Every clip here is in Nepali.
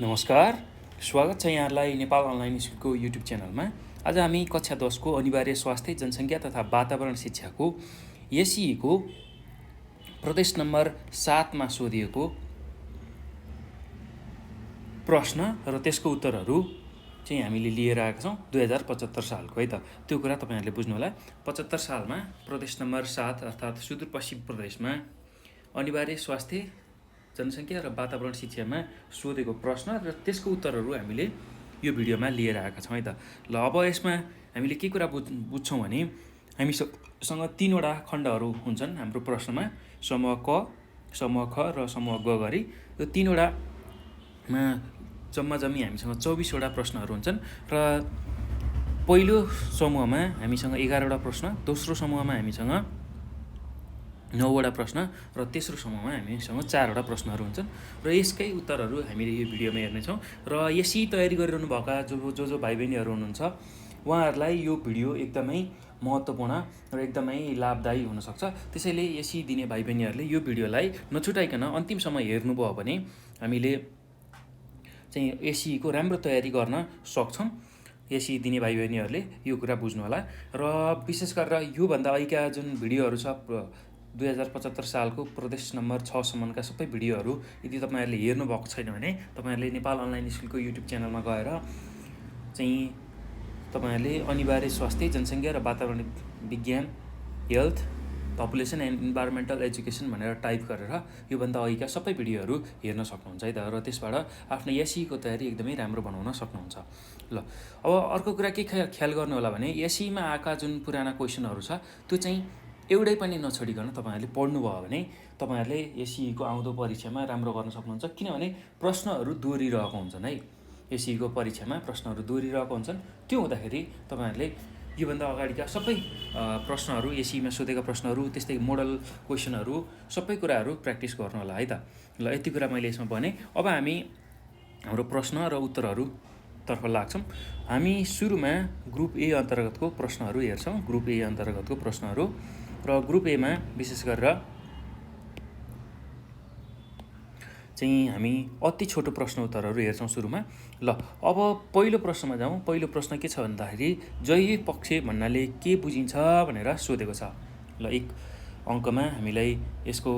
नमस्कार, स्वागत छ यहाँलाई नेपाल अनलाइन स्कुलको युट्युब च्यानलमा। आज हामी कक्षा 10 को अनिवार्य स्वास्थ्य जनसङ्ख्या तथा वातावरण शिक्षाको एसइको प्रदेश नम्बर 7 मा सोधिएको प्रश्न र त्यसको उत्तरहरू चाहिँ हामीले लिएर आएका छौँ 2075 सालको है त। त्यो कुरा तपाईहरुले बुझ्नु होला। 75 सालमा प्रदेश नम्बर 7 अर्थात् सुदूरपश्चिम प्रदेशमा अनिवार्य स्वास्थ्य जनसङ्ख्या र वातावरण शिक्षामा सोधेको प्रश्न र त्यसको उत्तरहरू हामीले यो भिडियोमा लिएर आएका छौँ है त। ल अब यसमा हामीले के कुरा बुझ्छौँ भने हामीसँग 3वटा खण्डहरू हुन्छन् हाम्रो प्रश्नमा, समूह क, समूह ख र समूह ग गरी। यो 3वटामा जम्मी हामीसँग 24वटा प्रश्नहरू हुन्छन् र पहिलो समूहमा हामीसँग 11वटा प्रश्न, दोस्रो समूहमा हामीसँग 9वटा प्रश्न र तेस्रो समूहमा हामीसँग 4वटा प्रश्नहरू हुन्छन् र यसकै उत्तरहरू हामीले यो भिडियोमा हेर्नेछौँ। र यसै तयारी गरिरहनु भएका जो भाइ बहिनीहरू हुनुहुन्छ उहाँहरूलाई यो भिडियो एकदमै महत्त्वपूर्ण र एकदमै लाभदायी हुनसक्छ। त्यसैले यसै दिने भाइ बहिनीहरूले यो भिडियोलाई नछुटाइकन अन्तिमसम्म हेर्नुभयो भने हामीले चाहिँ एसइको राम्रो तयारी गर्न सक्छौँ। एसइ दिने भाइ बहिनीहरूले यो कुरा बुझ्नु होला। र विशेष गरेर योभन्दा अहिलेका जुन भिडियोहरू छ 2075 सालको प्रदेश नम्बर 6 सम्मका सबै भिडियोहरू यदि तपाईहरुले हेर्नु भएको छैन भने तपाईहरुले नेपाल अनलाइन स्कुलको युट्युब च्यानलमा गएर चाहिँ तपाईहरुले अनिवार्य स्वास्थ्य जनसङ्ख्या र वातावरण विज्ञान health population and environmental education भनेर टाइप गरेर योभन्दा अहिलेका सबै भिडियोहरू हेर्न सक्नुहुन्छ है त। र त्यसबाट आफ्नो एसइको तयारी एकदमै राम्रो बनाउन सक्नुहुन्छ। ल अब अर्को कुरा के ख्याल गर्नु होला भने एसइमा आएका जुन पुराना क्वेसनहरू छ त्यो चाहिँ एउटै पनि नछोडिकन तपाईहरुले पढ्नुभयो भने तपाईहरुले एसइको आउँदो परीक्षामा राम्रो गर्न सक्नुहुन्छ। किनभने प्रश्नहरू दोहोरिरहेको हुन्छन् है। एसइको परीक्षामा प्रश्नहरू दोहोरिरहेको हुन्छन्। त्यो हुँदाखेरि तपाईहरुले योभन्दा अगाडिका सबै प्रश्नहरू एसइमा सोधेका प्रश्नहरू त्यस्तै मोडल क्वेसनहरू सबै कुराहरू प्र्याक्टिस गर्नु होला है त। ल यति कुरा मैले यसमा भने। अब हामी हाम्रो प्रश्न र उत्तरहरू तर्फ लाग्छौँ। हामी सुरुमा ग्रुप ए अन्तर्गतको प्रश्नहरू हेर्छौँ। ग्रुप ए अन्तर्गतको प्रश्नहरू र ग्रुप एमा विशेष गरेर चाहिँ हामी अति छोटो प्रश्न उत्तरहरू हेर्छौँ सुरुमा। ल अब पहिलो प्रश्नमा जाउँ। पहिलो प्रश्न के छ भन्दाखेरि जैविक पक्ष भन्नाले के बुझिन्छ भनेर सोधेको छ। ल 1 अङ्कमा हामीलाई यसको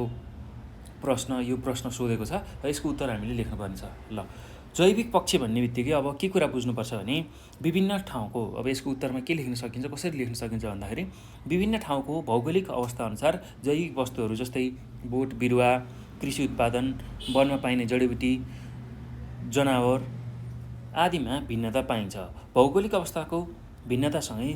यो प्रश्न सोधेको छ र यसको उत्तर हामीले लेख्नुपर्ने छ। ल जैविक पक्ष भन्ने बित्तिकै अब के कुरा बुझ्नुपर्छ भने विभिन्न ठाउँको, अब यसको उत्तरमा के लेख्न सकिन्छ, कसरी लेख्न सकिन्छ भन्दाखेरि विभिन्न ठाउँको भौगोलिक अवस्था अनुसार जैविक वस्तुहरू जस्तै बोट बिरुवा, कृषि उत्पादन, वनमा पाइने जडीबुटी, जनावर आदिमा भिन्नता पाइन्छ। भौगोलिक अवस्थाको भिन्नतासँगै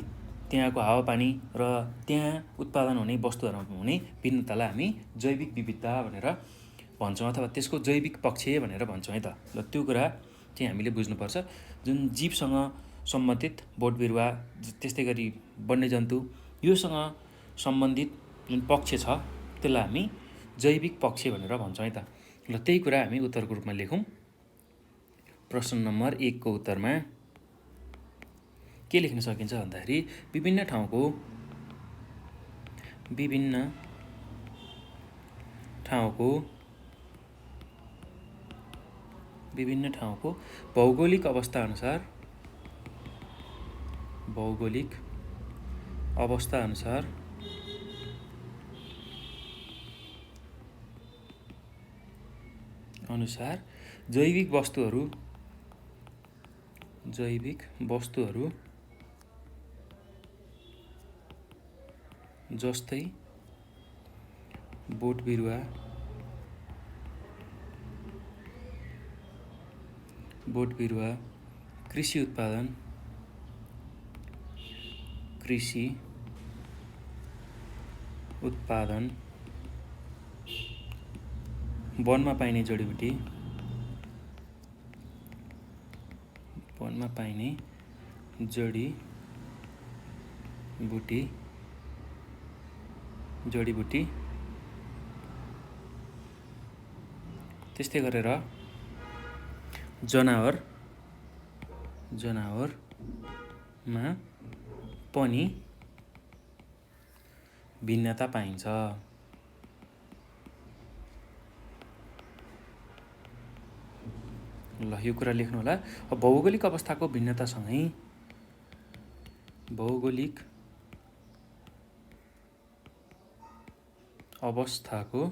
त्यहाँको हावापानी र त्यहाँ उत्पादन हुने वस्तुहरूमा हुने भिन्नतालाई हामी जैविक विविधता भनेर भन्छौँ अथवा त्यसको जैविक पक्ष भनेर भन्छौँ है त। ल त्यो कुरा चाहिँ हामीले बुझ्नुपर्छ। जुन जीवसँग सम्बन्धित बोट बिरुवा त्यस्तै गरी वन्यजन्तु योसँग सम्बन्धित जुन पक्ष छ त्यसलाई हामी जैविक पक्ष भनेर भन्छौँ है त। ल त्यही कुरा हामी उत्तरको रूपमा लेखौँ। प्रश्न नम्बर 1 को उत्तरमा के लेख्न सकिन्छ भन्दाखेरि विभिन्न ठाउँको भौगोलिक अवस्था अनुसार जैविक वस्तुहरू जस्तै बोट बिरुवा, कृषि उत्पादन, वनमा पाइने जडीबुटी, त्यस्तै गरेर जनावरमा पनि भिन्नता पाइन्छ। ल यो कुरा लेख्नु होला। अब भौगोलिक अवस्थाको भिन्नतासँगै भौगोलिक अवस्थाको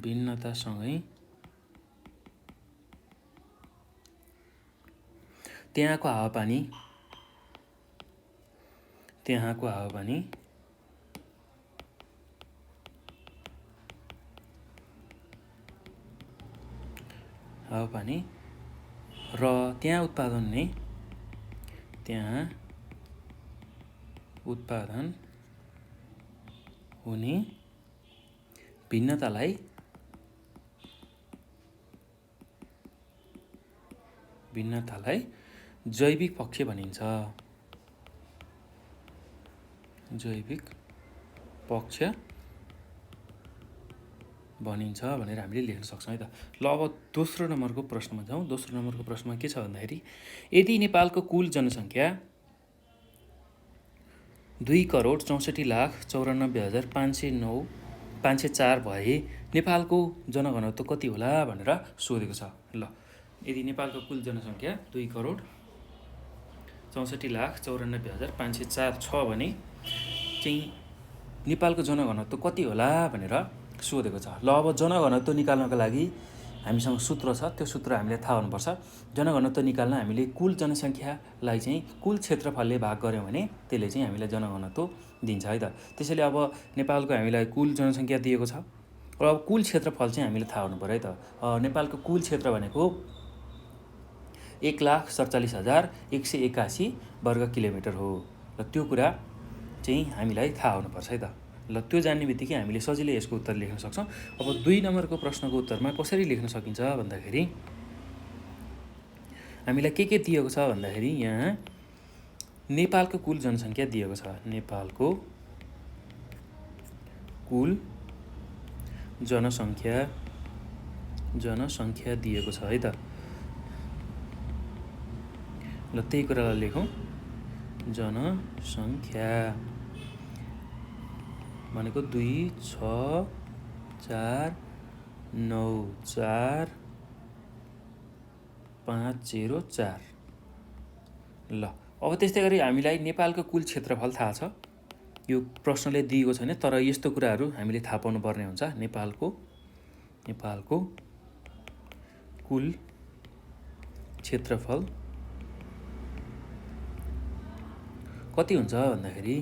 भिन्नतासँगै त्यहाँको हावापानी र त्यहाँ उत्पादन हुने भिन्नतालाई जैविक पक्ष भनिन्छ। जैविक पक्ष भनिन्छ भनेर हामीले लेख्न सक्छौँ है त। ल अब दोस्रो नम्बरको प्रश्नमा जाउँ। दोस्रो नम्बरको प्रश्नमा के छ भन्दाखेरि यदि नेपालको कुल जनसङ्ख्या 2,64,94,504 भए नेपालको जनघनत्व कति होला भनेर सोधेको छ। ल यदि नेपालको कुल जनसङ्ख्या 2,64,94,504 छ भने चाहिँ नेपालको जनघनत्व कति होला भनेर सोधेको छ। ल अब जनघनत्व निकाल्नको लागि हामीसँग सूत्र छ, त्यो सूत्र हामीले थाहा हुनुपर्छ। जनघनत्व निकाल्न हामीले कुल जनसङ्ख्यालाई चाहिँ कुल क्षेत्रफलले भाग गऱ्यौँ भने त्यसले चाहिँ हामीलाई जनघनत्व दिन्छ है त। त्यसैले अब नेपालको हामीलाई कुल जनसङ्ख्या दिएको छ र अब कुल क्षेत्रफल चाहिँ हामीले थाहा हुनु पऱ्यो है त। नेपालको कुल क्षेत्र भनेको 1,47,181 वर्ग किलोमिटर हो। र त्यो कुरा चाहिँ हामीलाई थाहा हुनुपर्छ है त। ल त्यो जान्ने बित्तिकै हामीले सजिलै यसको उत्तर लेख्न सक्छौँ। अब 2 नम्बरको प्रश्नको उत्तरमा कसरी लेख्न सकिन्छ भन्दाखेरि हामीलाई के दिएको छ भन्दाखेरि यहाँ नेपालको कुल जनसङ्ख्या दिएको छ। नेपालको कुल जनसङ्ख्या दिएको छ है त। ल त्यही कुरालाई लेखौँ। जनसङ्ख्या भनेको 2,6,4,9,4,504। ल अब त्यस्तै गरी हामीलाई नेपालको कुल क्षेत्रफल थाहा छ। यो प्रश्नले दिएको छैन, तर यस्तो कुराहरू हामीले थाहा पाउनु पर्ने हुन्छ। नेपालको कुल क्षेत्रफल कति हुन्छ भन्दाखेरि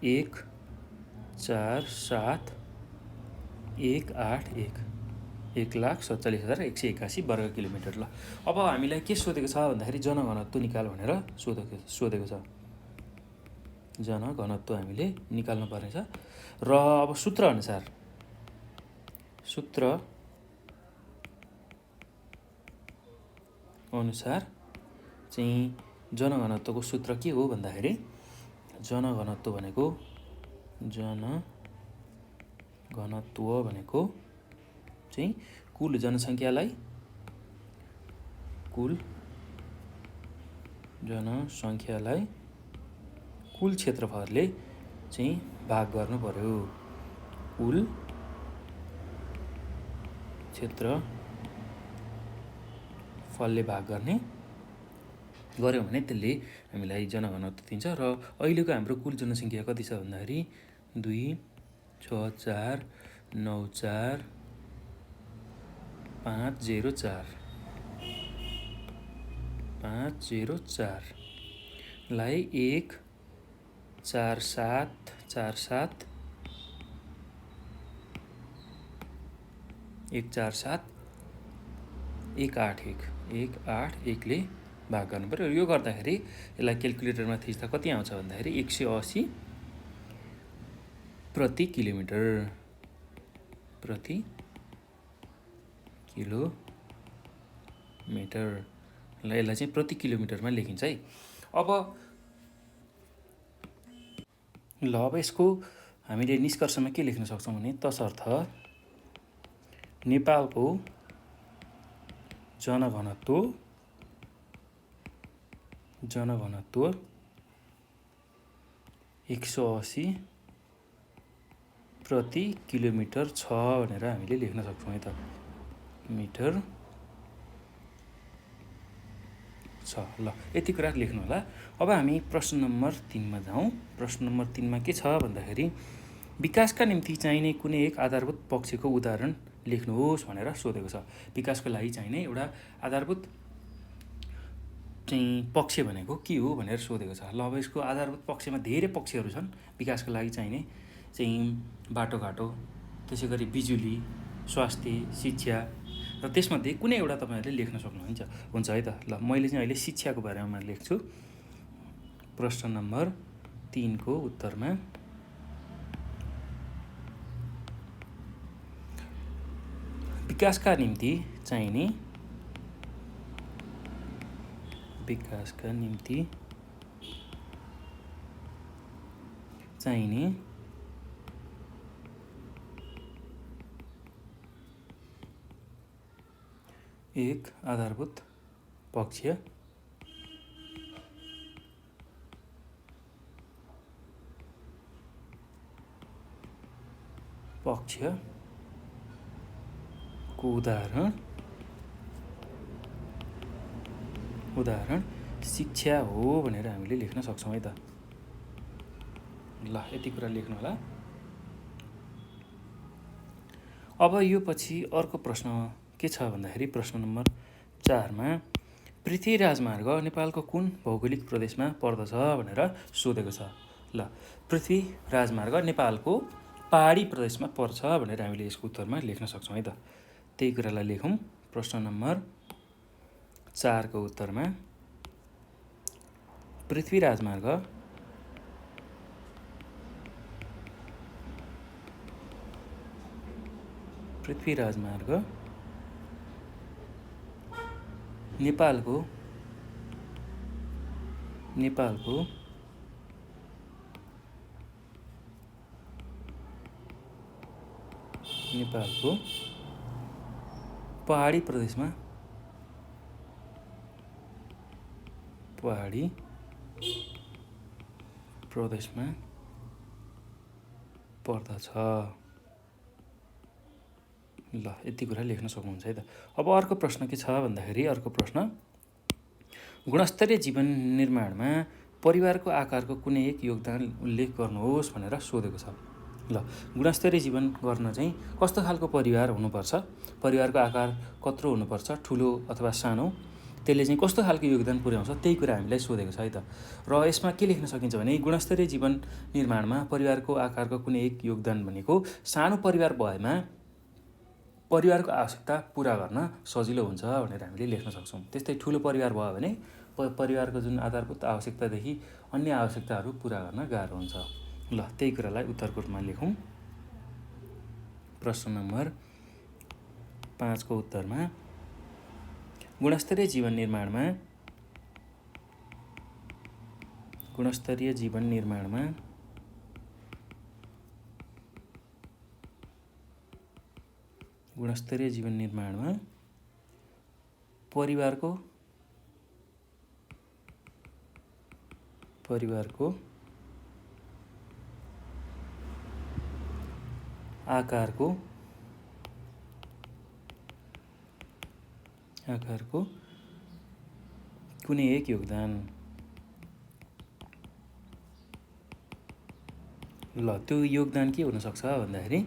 1,47,181 वर्ग किलोमिटर। ल अब हामीलाई के सोधेको छ भन्दाखेरि जनघनत्व निकाल भनेर सोधेको छ। जनघनत्व हामीले निकाल्नु पर्नेछ र अब सूत्र अनुसार चाहिँ जनघनत्वको सूत्र के हो भन्दाखेरि जनघनत्व भनेको चाहिँ कुल जनसङ्ख्यालाई कुल क्षेत्रफलले चाहिँ भाग गर्नु पर्यो। कुल क्षेत्रफलले भाग गऱ्यौँ भने त्यसले हामीलाई जनघनत्व दिन्छ। र अहिलेको हाम्रो कुल जनसङ्ख्या कति छ भन्दाखेरि 2,6,4,9,4,504 लाई 1,47,181 ले भाग गर्नु पऱ्यो। यो गर्दाखेरि यसलाई क्यालकुलेटरमा थिच्दा कति आउँछ भन्दाखेरि 180 प्रति किलोमिटर ल यसलाई चाहिँ प्रति किलोमिटरमा लेखिन्छ है। अब यसको हामीले निष्कर्षमा के लेख्न सक्छौँ भने तसर्थ नेपालको जनघनत्व 180 प्रति किलोमिटर छ भनेर हामीले लेख्न सक्छौँ है त। मिटर छ। ल यति कुरा लेख्नु होला। अब हामी प्रश्न नम्बर 3 मा जाउँ। प्रश्न नम्बर 3 मा के छ भन्दाखेरि विकासका निम्ति चाहिने कुनै एक आधारभूत पक्षको उदाहरण लेख्नुहोस् भनेर सोधेको छ। विकासको लागि चाहिने एउटा आधारभूत चाहिँ पक्ष भनेको के हो भनेर सोधेको छ। ल अब यसको आधारभूत पक्षमा धेरै पक्षहरू छन्। विकासको लागि चाहिने चाहिँ बाटोघाटो, त्यसै गरी बिजुली, स्वास्थ्य, शिक्षा र त्यसमध्ये कुनै एउटा तपाईँहरूले लेख्न सक्नुहुन्छ है त। ल मैले चाहिँ अहिले शिक्षाको बारेमा लेख्छु। प्रश्न नम्बर 3 को उत्तरमा विकासका निम्ति चाहिने एक आधारभूत पक्ष को उदाहरण शिक्षा हो भनेर हामीले लेख्न सक्छौँ है त। ल यति कुरा लेख्नु होला। अब यो पछि अर्को प्रश्न के छ भन्दाखेरि प्रश्न नम्बर 4 मा पृथ्वी राजमार्ग नेपालको कुन भौगोलिक प्रदेशमा पर्दछ भनेर सोधेको छ। ल पृथ्वी राजमार्ग नेपालको पहाडी प्रदेशमा पर्छ भनेर हामीले यसको उत्तरमा लेख्न सक्छौँ है त। त्यही कुरालाई लेखौँ। प्रश्न नम्बर 4 को उत्तरमा पृथ्वी राजमार्ग नेपालको पहाडी प्रदेशमा पर्दछ। ल यति कुरा लेख्न सक्नुहुन्छ है त। अब अर्को प्रश्न के छ भन्दाखेरि अर्को प्रश्न गुणस्तरीय जीवन निर्माणमा परिवारको आकारको कुनै एक योगदान उल्लेख गर्नुहोस् भनेर सोधेको छ। ल गुणस्तरीय जीवन गर्न चाहिँ कस्तो खालको परिवार हुनुपर्छ, परिवारको आकार कत्रो हुनुपर्छ, ठुलो अथवा सानो, त्यसले चाहिँ कस्तो खालको योगदान पुर्याउँछ, त्यही कुरा हामीलाई सोधेको छ है त। र यसमा के लेख्न सकिन्छ भने गुणस्तरीय जीवन निर्माणमा परिवारको आकारको कुनै एक योगदान भनेको सानो परिवार भएमा परिवारको आवश्यकता पुरा गर्न सजिलो हुन्छ भनेर हामीले लेख्न सक्छौँ। त्यस्तै ठुलो परिवार भयो भने परिवारको जुन आधारभूत आवश्यकतादेखि अन्य आवश्यकताहरू पुरा गर्न गाह्रो हुन्छ। ल त्यही कुरालाई उत्तरको रूपमा लेखौँ। प्रश्न नम्बर 5 को उत्तरमा गुणस्तरीय जीवन निर्माणमा परिवारको आकारको कुनै एक योगदान। ल त्यो योगदान के हुनसक्छ भन्दाखेरि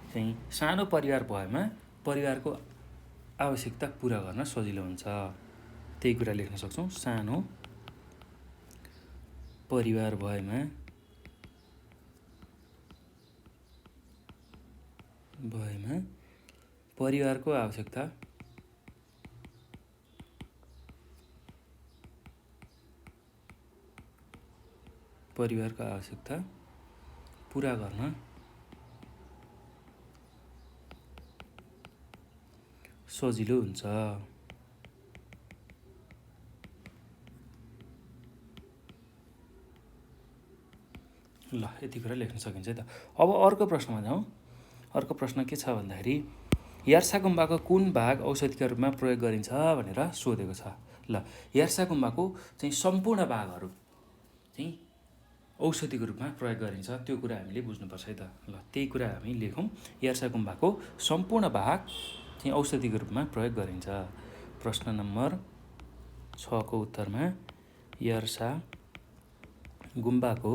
चाहिँ सानो परिवार भएमा परिवारको आवश्यकता पुरा गर्न सजिलो हुन्छ, त्यही कुरा लेख्न सक्छौँ। सानो परिवार भएमा परिवारको आवश्यकता पुरा गर्न सजिलो हुन्छ। ल यति कुरा लेख्न सकिन्छ है त। अब अर्को प्रश्नमा जाउँ। अर्को प्रश्न के छ भन्दाखेरि यार्सा गुम्बाको कुन भाग औषधिका रूपमा प्रयोग गरिन्छ भनेर सोधेको छ। ल यार्सा गुम्बाको चाहिँ सम्पूर्ण भागहरू चाहिँ औषधिको रूपमा प्रयोग गरिन्छ, त्यो कुरा हामीले बुझ्नुपर्छ है त। ल त्यही कुरा हामी लेखौँ। यार्सा गुम्बाको सम्पूर्ण भाग चाहिँ औषधिको रूपमा प्रयोग गरिन्छ। प्रश्न नम्बर 6 को उत्तरमा यर्सा गुम्बाको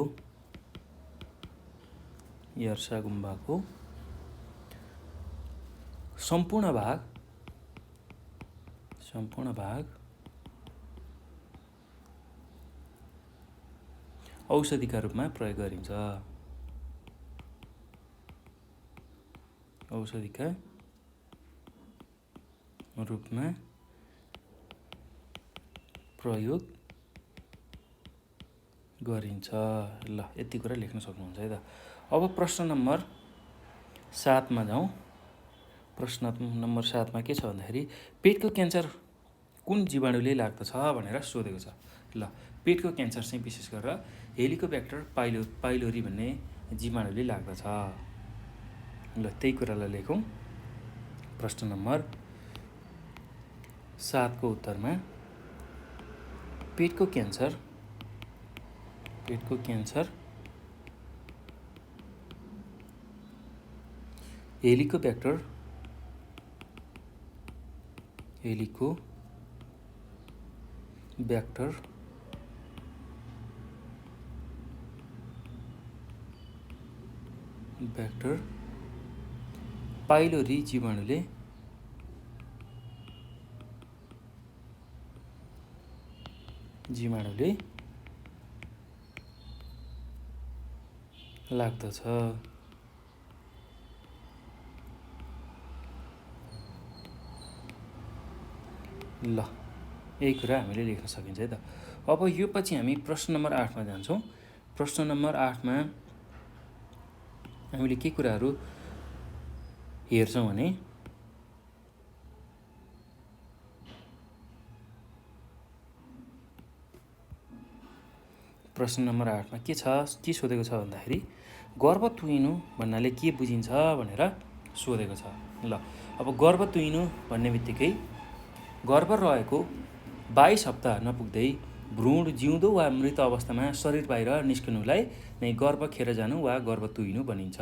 सम्पूर्ण भाग औषधिका रूपमा प्रयोग गरिन्छ। औषधिका रूपमा प्रयोग गरिन्छ। ल यति कुरा लेख्न सक्नुहुन्छ है त। अब प्रश्न नम्बर 7 मा जाउँ। प्रश्न नम्बर 7 मा के छ भन्दाखेरि पेटको क्यान्सर कुन जीवाणुले लाग्दछ भनेर सोधेको छ। ल पेटको क्यान्सर चाहिँ विशेष गरेर हेलिकोब्याक्टर पाइलोरी भन्ने जीवाणुले लाग्दछ। ल त्यही कुरालाई लेखौँ। प्रश्न नम्बर 7 को उत्तरमा पेटको क्यान्सर हेलिकोब्याक्टर पाइलोरी जीवाणुले लाग्दछ। ल यही कुरा हामीले लेख्न सकिन्छ है त। अब यो पछि हामी प्रश्न नम्बर 8 मा जान्छौँ। प्रश्न नम्बर 8 मा हामीले के कुराहरू हेर्छौँ भने प्रश्न नम्बर 8 मा के सोधेको छ भन्दाखेरि गर्भ तुइनु भन्नाले के बुझिन्छ भनेर सोधेको छ। ल अब गर्भ तुइनु भन्ने बित्तिकै गर्भ रहेको 22 हप्ता नपुग्दै भ्रूण जिउँदो वा मृत अवस्थामा शरीर बाहिर निस्कनुलाई नै गर्भ खेर जानु वा गर्भ तुइनु भनिन्छ।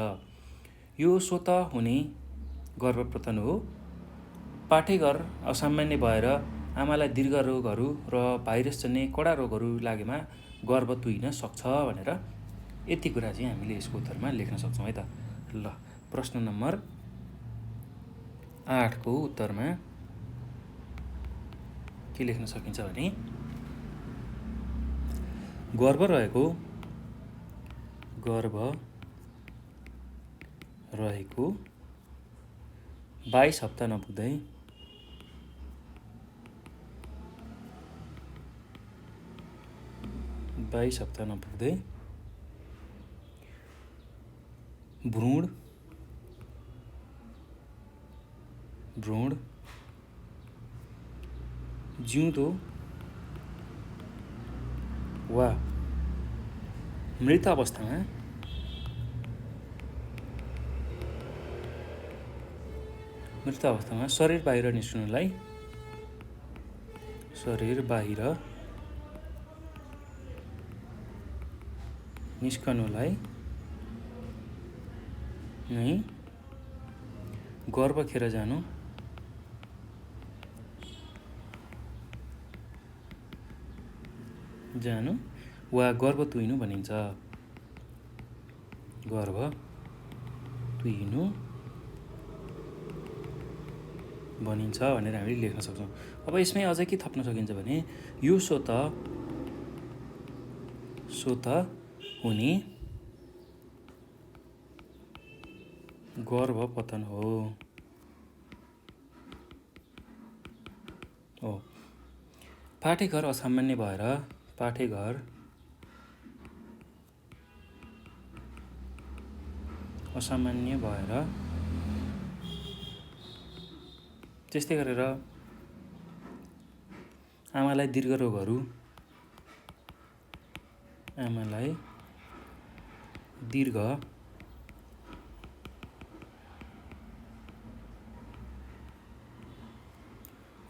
यो स्वत हुने गर्भपतन हो। पाठेघर असामान्य भएर आमालाई दीर्घ रोगहरू र भाइरसजन्य कडा रोगहरू लागेमा गर्भ तुइन सक्छ भनेर यति कुरा चाहिँ हामीले यसको उत्तरमा लेख्न सक्छौँ है त। ल प्रश्न नम्बर 8 को उत्तरमा के लेख्न सकिन्छ भने गर्भ रहेको 22 हप्ता नपुग्दै भ्रूण जिउँदो वा मृत अवस्थामा शरीर बाहिर निस्कनुलाई नै गर्भ खेर जानु वा गर्भ तुइनु भनिन्छ। गर्भ तुइनु भनिन्छ भनेर हामीले लेख्न सक्छौँ। अब यसमै अझै के थप्न सकिन्छ भने यो स्वत हुने गर्भपतन हो। पाठेघर असामान्य भएर त्यस्तै गरेर आमालाई दीर्घ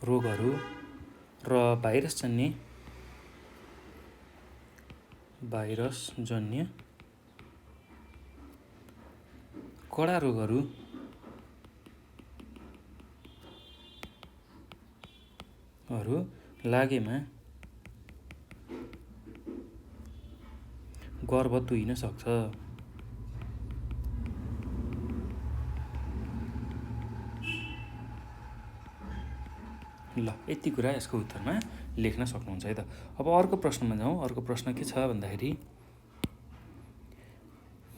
रोगहरू र भाइरसजन्य कडा रोगहरू हरू लागेमा गर्भ तुहिन सक्छ। ल यति कुरा यसको उत्तरमा लेख्न सक्नुहुन्छ है त। अब अर्को प्रश्नमा जाउँ। अर्को प्रश्न के छ भन्दाखेरि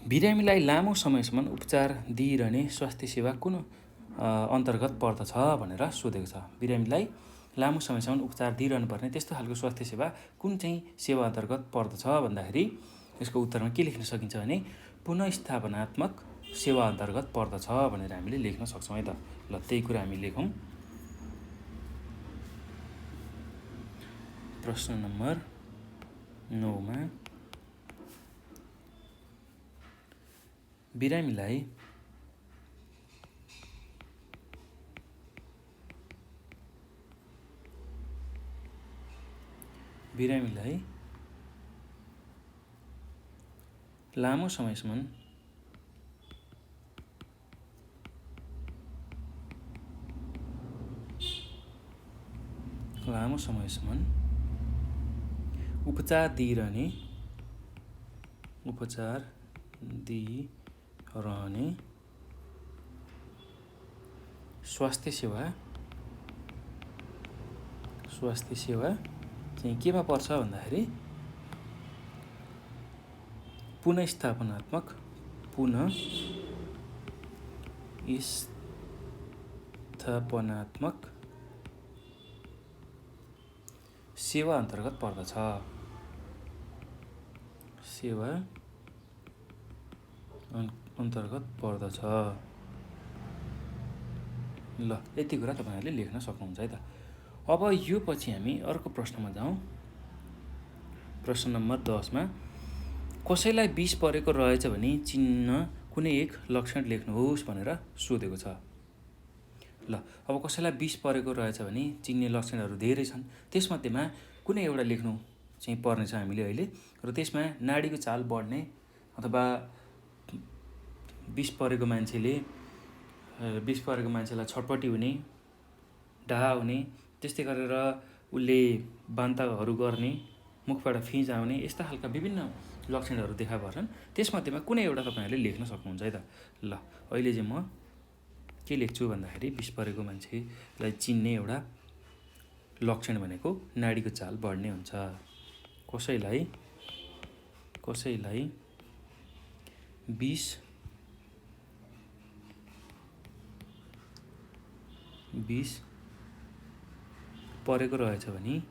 बिरामीलाई लामो समयसम्म उपचार दिइरहने स्वास्थ्य सेवा कुन अन्तर्गत पर्दछ भनेर सोधेको छ। बिरामीलाई लामो समयसम्म उपचार दिइरहनु पर्ने त्यस्तो खालको स्वास्थ्य सेवा कुन चाहिँ सेवा अन्तर्गत पर्दछ भन्दाखेरि यसको उत्तरमा के लेख्न सकिन्छ भने पुनःस्थापनात्मक सेवा अन्तर्गत पर्दछ भनेर हामीले लेख्न सक्छौँ है त। ल त्यही कुरा हामी लेखौँ। प्रश्न नम्बर 9 मा बिरामीलाई लामो समयसम्म उपचार दिइरहने स्वास्थ्य सेवा चाहिँ केमा पर्छ भन्दाखेरि पुनःस्थापनात्मक सेवा अन्तर्गत पर्दछ। ल यति कुरा तपाईहरुले लेख्न सक्नुहुन्छ है त। अब यो पछि हामी अर्को प्रश्नमा जाउँ। प्रश्न नम्बर 10 मा कसैलाई विष परेको रहेछ भने चिन्न कुनै एक लक्षण लेख्नुहोस् भनेर सोधेको छ। ल अब कसैलाई विष परेको रहेछ भने चिन्ने लक्षणहरू धेरै छन्। त्यसमध्येमा कुनै एउटा लेख्नु चाहिँ पर्ने छ हामीले अहिले। र त्यसमा नाडीको चाल बढ्ने अथवा विष परेको मान्छेलाई छटपटी हुने, डाहा हुने, त्यस्तै गरेर उसले बान्ताहरू गर्ने, मुखबाट फिँज आउने, यस्ता खालका विभिन्न लक्षणहरू देखा पर्छन्। त्यसमध्येमा कुनै एउटा तपाईहरुले लेख्न सक्नुहुन्छ है त। ल अहिले चाहिँ म के लेख्छु भन्दाखेरि विष परेको मान्छेलाई चिन्ने एउटा लक्षण भनेको नाडीको चाल बढ्ने हुन्छ। कसैलाई विष परेको रहेछ भने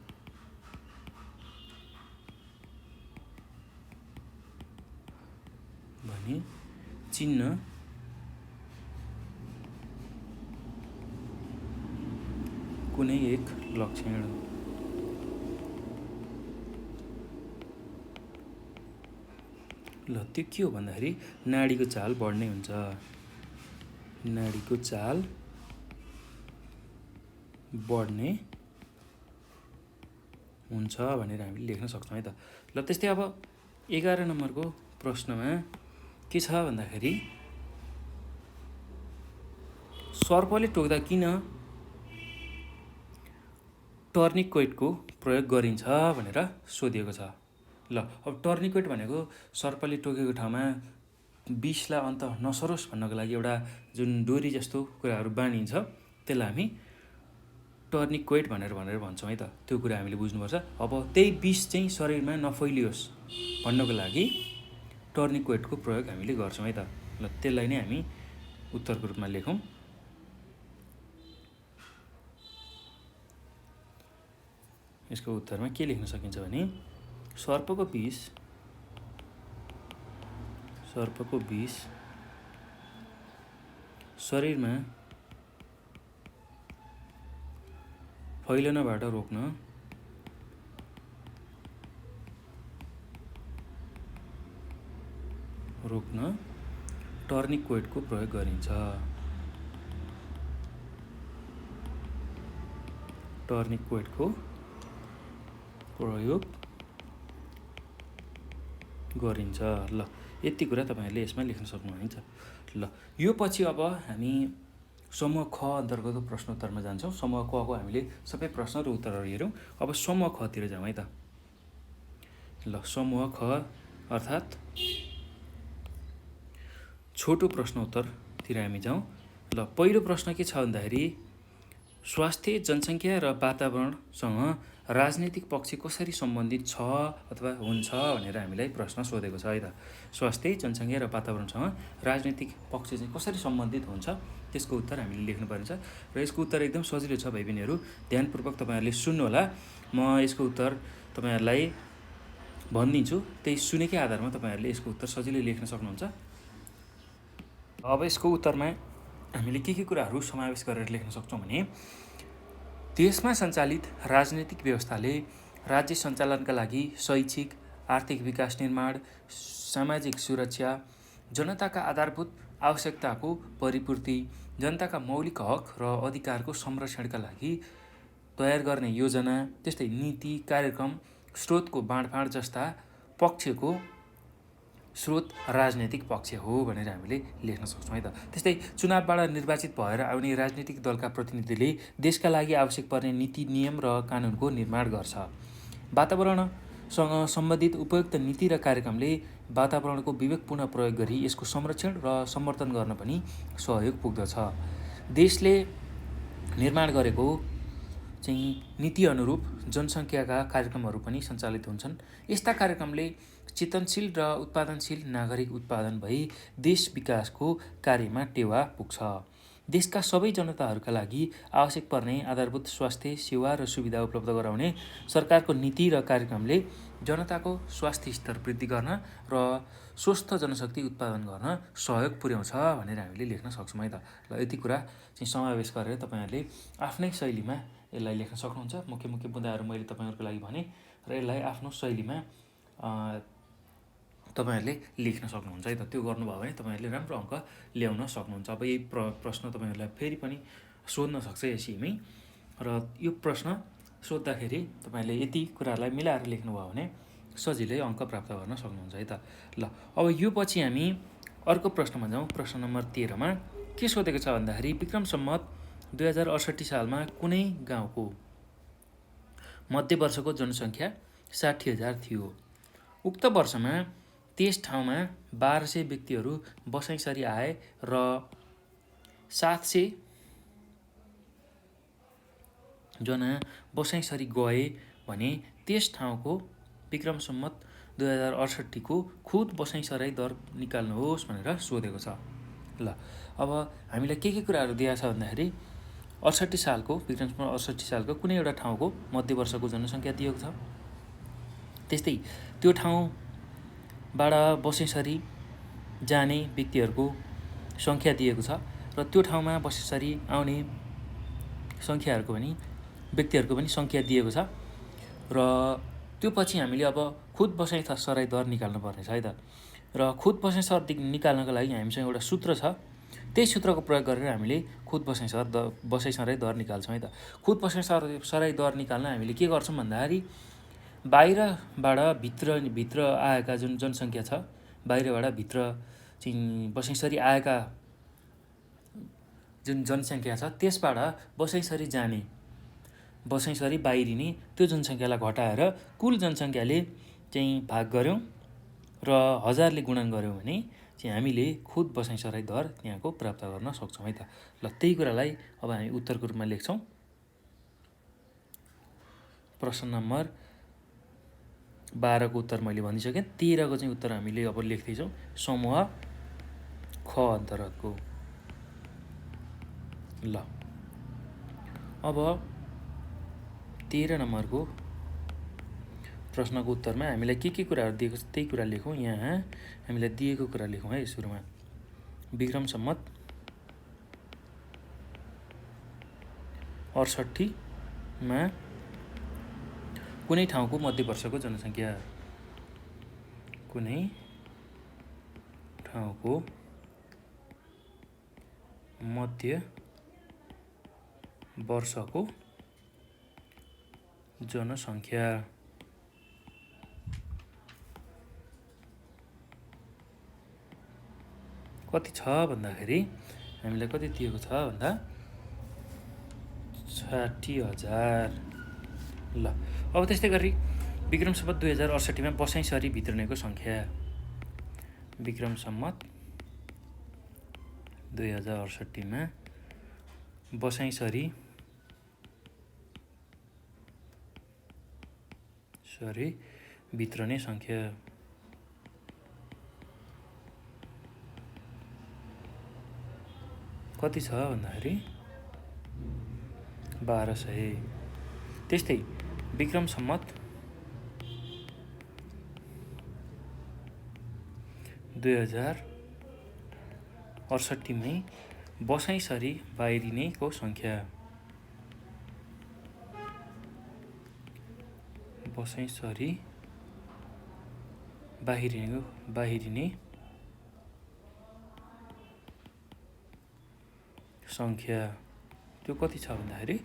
चिन्न कुनै एक लक्षण। ल त्यो के हो भन्दाखेरि नाडीको चाल बढ्ने हुन्छ। नाडीको चाल बढ्ने हुन्छ भनेर हामीले लेख्न सक्छौँ है त। ल त्यस्तै अब 11 नम्बरको प्रश्नमा के छ भन्दाखेरि सर्पले टोक्दा किन टर्निक्वेटको प्रयोग गरिन्छ भनेर सोधिएको छ। ल अब टर्निक्वेट भनेको सर्पले टोकेको ठाउँमा विषलाई अन्त नसरोस् भन्नको लागि एउटा जुन डोरी जस्तो कुराहरू बाँधिन्छ, त्यसलाई हामी टर्निक्वेट भनेर भन्छौँ है त। त्यो कुरा हामीले बुझ्नुपर्छ। अब त्यही विष चाहिँ शरीरमा नफैलियोस् भन्नको लागि टर्निक्वेटको प्रयोग हामीले गर्छौँ है त। ल त्यसलाई नै हामी उत्तरको रूपमा लेखौँ। यसको उत्तरमा के लेख्न सकिन्छ भने सर्पको विष शरीरमा फैलनबाट रोक्न टर्निक्वेटको प्रयोग गरिन्छ। ल यति कुरा तपाईहरुले यसमा लेख्न सक्नुहुन्छ। ल यो पछि अब हामी समूह ख अन्तर्गत प्रश्नोत्तरमा जान्छौँ। समूह कको हामीले सबै प्रश्न र उत्तरहरू हेऱ्यौँ। अब समूह खतिर जाउँ है त। ल समूह ख अर्थात् छोटो प्रश्नोत्तरतिर हामी जाउँ। ल पहिलो प्रश्न के छ भन्दाखेरि स्वास्थ्य, जनसङ्ख्या र वातावरणसँग राजनीतिक पक्ष कसरी सम्बन्धित छ अथवा हुन्छ भनेर हामीलाई प्रश्न सोधेको छ है त। स्वास्थ्य, जनसङ्ख्या र वातावरणसँग राजनीतिक पक्ष चाहिँ कसरी सम्बन्धित हुन्छ त्यसको उत्तर हामीले लेख्नुपर्ने छ। र यसको उत्तर एकदम सजिलो छ भाइ बहिनीहरू, ध्यानपूर्वक तपाईँहरूले सुन्नुहोला। म यसको उत्तर तपाईँहरूलाई भनिदिन्छु, त्यही सुनेकै आधारमा तपाईँहरूले यसको उत्तर सजिलै लेख्न सक्नुहुन्छ। अब यसको उत्तरमा हामीले के कुराहरू समावेश गरेर लेख्न सक्छौँ भने देशमा सञ्चालित राजनीतिक व्यवस्थाले राज्य सञ्चालनका लागि शैक्षिक, आर्थिक विकास निर्माण, सामाजिक सुरक्षा, जनताका आधारभूत आवश्यकताको परिपूर्ति, जनताका मौलिक हक र अधिकारको संरक्षणका लागि तयार गर्ने योजना, त्यस्तै नीति, कार्यक्रम, स्रोतको बाँडफाँड जस्ता पक्षको स्रोत राजनीतिक पक्ष हो भनेर हामीले लेख्न सक्छौँ है त। त्यस्तै चुनावबाट निर्वाचित भएर आउने राजनीतिक दलका प्रतिनिधिले देशका लागि आवश्यक पर्ने नीति, नियम र कानुनको निर्माण गर्छ। वातावरणसँग सम्बन्धित उपयुक्त नीति र कार्यक्रमले वातावरणको विवेकपूर्ण प्रयोग गरी यसको संरक्षण र समर्थन गर्न पनि सहयोग पुग्दछ। देशले निर्माण गरेको चाहिँ नीति अनुरूप जनसङ्ख्याका कार्यक्रमहरू पनि सञ्चालित हुन्छन्। यस्ता कार्यक्रमले चेतनशील र उत्पादनशील नागरिक उत्पादन भई देश विकासको कार्यमा टेवा पुग्छ। देशका सबै जनताहरूका लागि आवश्यक पर्ने आधारभूत स्वास्थ्य सेवा र सुविधा उपलब्ध गराउने सरकारको नीति र कार्यक्रमले जनताको स्वास्थ्य स्तर वृद्धि गर्न र स्वस्थ जनशक्ति उत्पादन गर्न सहयोग पुर्याउँछ भनेर हामीले लेख्न सक्छौँ है त। ल यति कुरा चाहिँ समावेश गरेर तपाईँहरूले आफ्नै शैलीमा यसलाई लेख्न सक्नुहुन्छ। मुख्य मुख्य मुद्दाहरू मैले तपाईँहरूको लागि भने र यसलाई आफ्नो शैलीमा तपाईँहरूले लेख्न सक्नुहुन्छ है त। त्यो गर्नुभयो भने तपाईँहरूले राम्रो अङ्क ल्याउन सक्नुहुन्छ। अब यही प्रश्न तपाईँहरूलाई फेरि पनि सोध्न सक्छ यसैमै, र यो प्रश्न सोद्धाखेरि तपाईँहरूले यति कुराहरूलाई मिलाएर लेख्नुभयो भने सजिलै अङ्क प्राप्त गर्न सक्नुहुन्छ है त। ल अब यो पछि हामी अर्को प्रश्नमा जाउँ। प्रश्न नम्बर 13मा के सोधेको छ भन्दाखेरि विक्रम सम्वत 2068 सालमा कुनै गाउँको मध्य वर्षको जनसङ्ख्या 60,000 थियो। उक्त वर्षमा त्यस ठाउँमा 1200 व्यक्तिहरू बसाइँसरी आए र 700 जना बसाइँसरी गए भने त्यस ठाउँको विक्रम सम्वत 2068 को खुद बसाइँसराई दर निकाल्नुहोस् भनेर सोधेको छ। ल अब हामीलाई के कुराहरू दिएको छ भन्दाखेरि 68 सालको विक्रम सम्वत 68 सालको कुनै एउटा ठाउँको मध्य वर्षको जनसङ्ख्या दिएको छ। त्यस्तै त्यो ठाउँबाट बसाइँसरी जाने व्यक्तिहरूको सङ्ख्या दिएको छ र त्यो ठाउँमा बसाइँसरी आउने सङ्ख्याहरूको पनि व्यक्तिहरूको पनि सङ्ख्या दिएको छ। र त्यो पछि हामीले अब खुद बसाइँसराई दर निकाल्नु पर्ने छ है त। र खुद बसाइँसराई निकाल्नको लागि हामीसँग एउटा सूत्र छ। त्यही सूत्रको प्रयोग गरेर हामीले खुद बसाइँसराई दर निकाल्छौँ है त। खुद बसाइँसराई दर निकाल्न हामीले के गर्छौँ भन्दाखेरि बाहिरबाट भित्र आएका जुन जनसङ्ख्या छ, बाहिरबाट भित्र चाहिँ बसाइँसरी आएका जुन जनसङ्ख्या छ त्यसबाट बसाइँसरी जाने, बसाइँसरी बाहिरिने त्यो जनसङ्ख्यालाई घटाएर कुल जनसङ्ख्याले चाहिँ भाग गऱ्यौँ र 1000ले गुणन गऱ्यौँ भने चाहिँ हामीले खुद बसाइँसराई दर यहाँको प्राप्त गर्न सक्छौँ है त। ल त्यही कुरालाई अब हामी उत्तरको रूपमा लेख्छौँ। प्रश्न नम्बर 12 को उत्तर मैले भनिसकेँ। 13 को चाहिँ उत्तर हामीले अब लेख्दैछौँ समूह ख अन्तर्गतको। ल अब 13 नम्बरको प्रश्नको उत्तरमा हामीलाई के कुराहरू दिएको छ त्यही कुरा लेखौँ। यहाँ हामीलाई दिएको कुरा लेखौँ है सुरुमा। विक्रम सम्वत 68 मा कुनै ठाउँको मध्य वर्षको जनसङ्ख्या, कुनै ठाउँको मध्य वर्षको जनसङ्ख्या कति छ भन्दाखेरि हामीलाई कति दिएको छ भन्दा 60,000। ल अब त्यस्तै गरी विक्रम सम्वत 2068 में बसाइँसरी भित्रनेको सङ्ख्या। विक्रम सम्वत 2068 में बसाइँसरी भित्रने सङ्ख्या कति छ भन्दाखेरि 1200। त्यस्तै विक्रम सम्वत 2068 में बसाइँसरी बाहिरिनेको सङ्ख्या। बसाइँसरी बाहिरिने सङ्ख्या त्यो कति छ भन्दाखेरि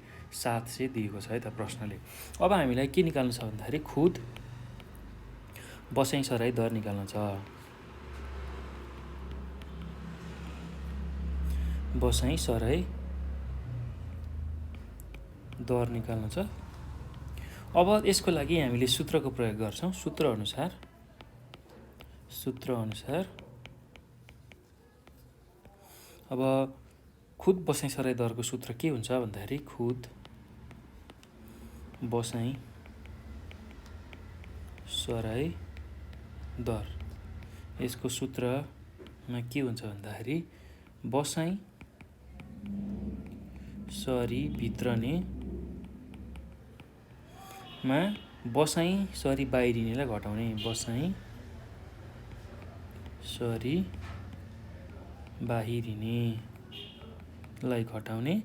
700 दिएको छ है त प्रश्नले। अब हामीलाई के निकाल्नु छ भन्दाखेरि खुद बसाइँसराई दर निकाल्नु छ। बसाइँसराई दर निकाल्नु छ। अब यसको लागि हामीले सूत्रको प्रयोग गर्छौँ। सूत्र अनुसार अब खुद बसाइँसराई दरको सूत्र के हुन्छ भन्दाखेरि खुद बसाइँसराई दर, यसको सूत्रमा के हुन्छ भन्दाखेरि बसाइँसरी भित्रने मा बसाइँसरी बाहिरिनेलाई घटाउने। बसाइँसरी बाहिरिनेलाई घटाउने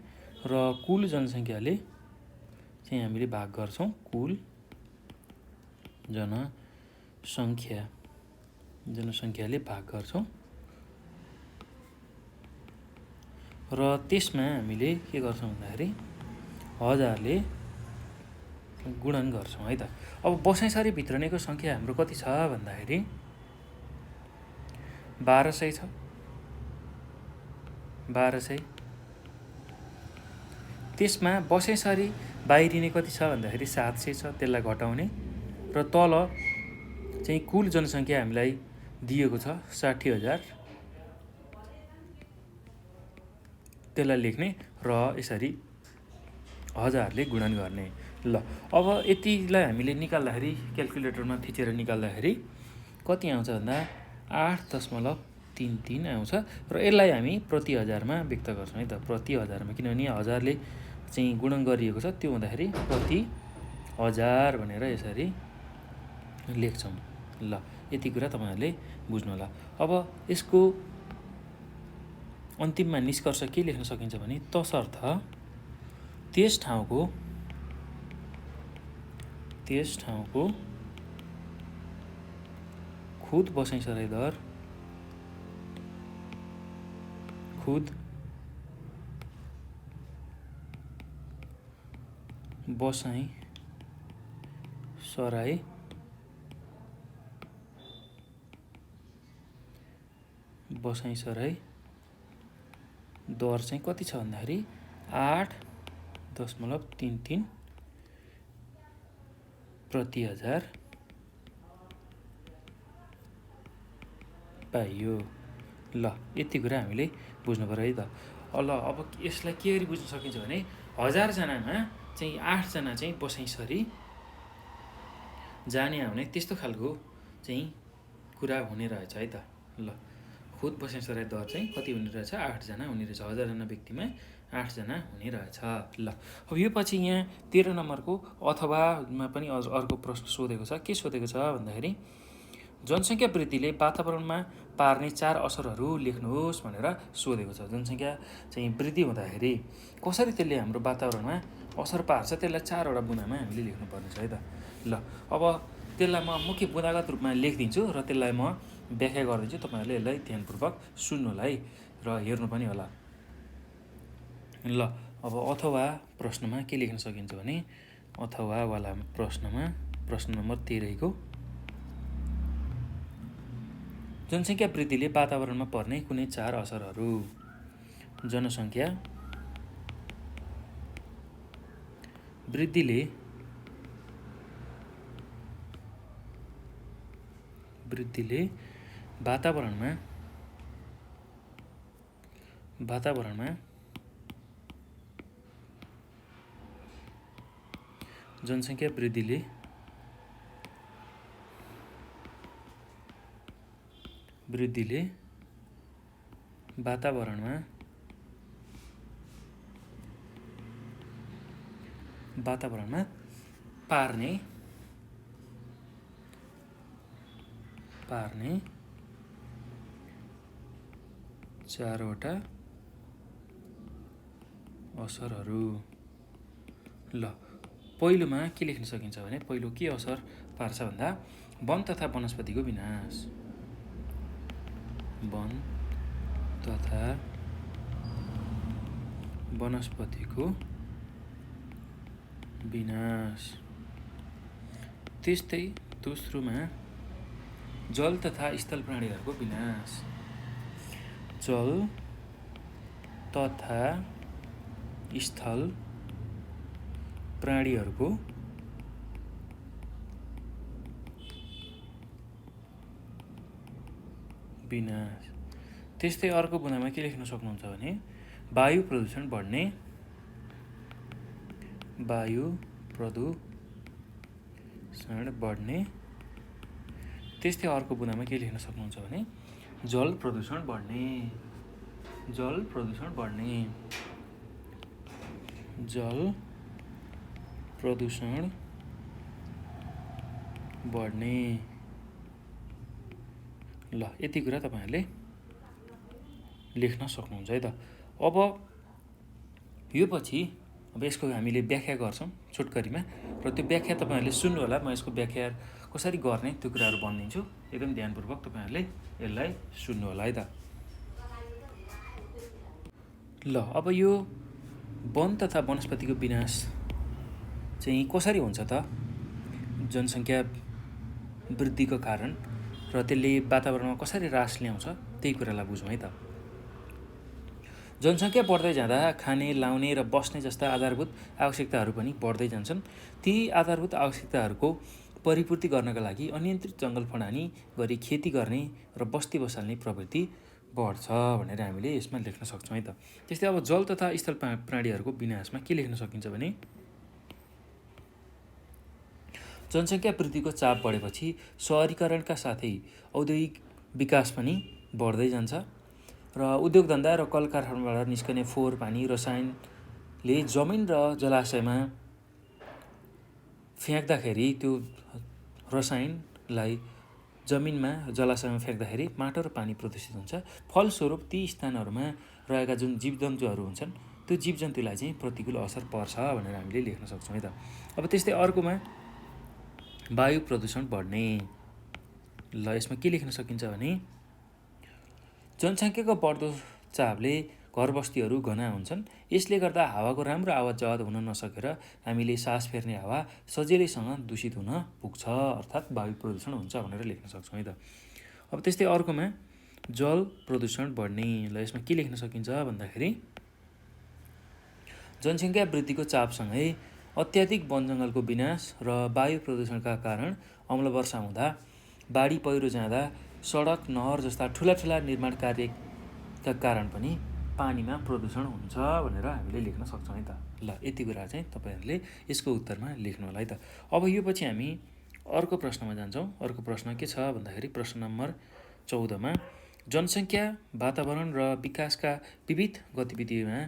र कुल जनसङ्ख्याले चाहिँ हामीले भाग गर्छौँ। कुल जनसङ्ख्याले भाग गर्छौँ र त्यसमा हामीले के गर्छौँ भन्दाखेरि 1000ले गुणन गर्छौँ है त। अब बसाइँसरी भित्रनेको सङ्ख्या हाम्रो कति छ भन्दाखेरि 1200 छ। 1200 त्यसमा बसाइँसरी बाहिरिने कति छ भन्दाखेरि 700 छ, त्यसलाई घटाउने र तल चाहिँ कुल जनसङ्ख्या हामीलाई दिएको छ 60,000, त्यसलाई लेख्ने र यसरी 1000ले गुणन गर्ने। ल अब यतिलाई हामीले निकाल्दाखेरि क्याल्कुलेटरमा थिचेर निकाल्दाखेरि कति आउँछ भन्दा 8.33 आउँछ र यसलाई हामी प्रति हजारमा व्यक्त गर्छौँ है त। प्रति हजारमा, किनभने 1000ले चाहिँ गुणन गरिएको छ, त्यो हुँदाखेरि प्रति 1000 भनेर यसरी लेख्छौँ। ल यति कुरा तपाईँहरूले बुझ्नु होला। अब यसको अन्तिममा निष्कर्ष के लेख्न सकिन्छ भने तसर्थ त्यस ठाउँको खुद बसाइँसराई दर बसाइँसराई दर चाहिँ कति छ भन्दाखेरि 8.33 प्रति 1000 पाइयो। ल यति कुरा हामीले बुझ्नु पर्यो है त। ल अब यसलाई के गरी बुझ्न सकिन्छ भने 1000 जनामा चाहिँ 8 जना चाहिँ बसाइँसरी जाने आउने त्यस्तो खालको चाहिँ कुरा हुने रहेछ है त। ल खुद बसाइँसराई दर चाहिँ कति हुने रहेछ? 8 जना हुने रहेछ। 1000 जना व्यक्तिमा 8 जना हुने रहेछ। ल अब यो पछि यहाँ 13 नम्बरको अथवामा पनि अर्को प्रश्न सोधेको छ। के सोधेको छ भन्दाखेरि जनसङ्ख्या वृद्धिले वातावरणमा पार्ने 4 असरहरू लेख्नुहोस् भनेर सोधेको छ। जनसङ्ख्या चाहिँ वृद्धि हुँदाखेरि कसरी त्यसले हाम्रो वातावरणमा असर पार्छ, त्यसलाई 4वटा बुँदामा हामीले लेख्नुपर्ने छ है त। ल अब त्यसलाई म मुख्य बुँदागत रूपमा लेखिदिन्छु र त्यसलाई म व्याख्या गरिदिन्छु। तपाईँहरूले यसलाई ध्यानपूर्वक सुन्नु होला है र हेर्नु पनि होला। ल अब अथवा प्रश्नमा के लेख्न सकिन्छ भने अथवावाला प्रश्नमा प्रश्न नम्बर 13 को जनसङ्ख्या वृद्धिले वातावरणमा पर्ने कुनै 4 असरहरू जनसङ्ख्या वृद्धिले वातावरणमा जनसङ्ख्या वृद्धिले वातावरणमा पार्ने चारवटा असरहरू। ल पहिलोमा के लेख्न सकिन्छ भने पहिलो के असर पार्छ भन्दा वन तथा वनस्पतिको विनाश। वन तथा वनस्पतिको विनाश। त्यस्तै दोस्रोमा जल तथा स्थल प्राणीहरूको विनाश। जल तथा स्थल प्राणीहरूको विनाश। त्यस्तै अर्को बुँदामा के लेख्न सक्नुहुन्छ भने वायु प्रदूषण बढ्ने। त्यस्तै अर्को बुँदामा के लेख्न सक्नुहुन्छ भने जल प्रदूषण बढ्ने। जल प्रदूषण बढ्ने। ल यति कुरा तपाईहरुले लेख्न सक्नुहुन्छ है त। अब यो पछि यसको हामीले व्याख्या गर्छौं छोटकरीमा र त्यो व्याख्या तपाईहरुले सुन्नु होला। म यसको व्याख्या कसरी गर्ने त्यो कुराहरु भन्दिन्छु। एकदम ध्यानपूर्वक तपाईहरुले यसलाई सुन्नु होला है त। ल अब यो वन तथा वनस्पतिको विनाश चाहिँ कसरी हुन्छ त? जनसङ्ख्या वृद्धिको कारण र त्यसले वातावरणमा कसरी ह्रास ल्याउँछ त्यही कुरालाई बुझौँ है त। जनसङ्ख्या बढ्दै जाँदा खाने, लाउने र बस्ने जस्ता आधारभूत आवश्यकताहरू पनि बढ्दै जान्छन्। ती आधारभूत आवश्यकताहरूको परिपूर्ति गर्नका लागि अनियन्त्रित जङ्गल फडानी गरी खेती गर्ने र बस्ती बसाल्ने प्रवृत्ति बढ्छ भनेर हामीले यसमा लेख्न सक्छौँ है त। त्यस्तै अब जल तथा स्थल प्राणीहरूको विनाशमा के लेख्न सकिन्छ भने जनसङ्ख्या वृद्धिको चाप बढेपछि शहरीकरणका साथै औद्योगिक विकास पनि बढ्दै जान्छ र उद्योग धन्दा र कल कारखानाबाट निस्कने फोहोर पानी रसायनले जमिन र जलाशयमा फ्याँक्दाखेरि त्यो रसायनलाई जमिनमा जलाशयमा फ्याँक्दाखेरि माटो र पानी प्रदूषित हुन्छ। फलस्वरूप ती स्थानहरूमा रहेका जुन जीवजन्तुहरू हुन्छन् त्यो जीवजन्तुलाई चाहिँ प्रतिकूल असर पर्छ भनेर हामीले लेख्न सक्छौँ है त। अब त्यस्तै अर्कोमा वायु प्रदूषण बढ्ने। ल यसमा के लेख्न सकिन्छ भने जनसङ्ख्याको बढ्दो चापले घरबस्तीहरू घना हुन्छन्। यसले गर्दा हावाको राम्रो आवाज हुन नसकेर हामीले सास फेर्ने हावा सजिलैसँग दूषित हुन पुग्छ, अर्थात् वायु प्रदूषण हुन्छ भनेर लेख्न सक्छौँ है त। अब त्यस्तै अर्कोमा जल प्रदूषण बढ्ने। ल यसमा के लेख्न सकिन्छ भन्दाखेरि जनसङ्ख्या वृद्धिको चापसँगै अत्याधिक वनजङ्गलको विनाश र वायु प्रदूषणका कारण अम्लवर्षा हुँदा, बाढी पहिरो जाँदा, सडक नहर जस्ता ठुला निर्माण कार्यका कारण पनि पानीमा प्रदूषण हुन्छ भनेर हामीले लेख्न सक्छौँ है त। ल यति कुरा चाहिँ तपाईहरुले यसको उत्तरमा लेख्नु होला है त। अब यो पछि हामी अर्को प्रश्नमा जान्छौँ। अर्को प्रश्न के छ भन्दाखेरि प्रश्न नम्बर 14 मा जनसङ्ख्या, वातावरण र विकासका विविध गतिविधिमा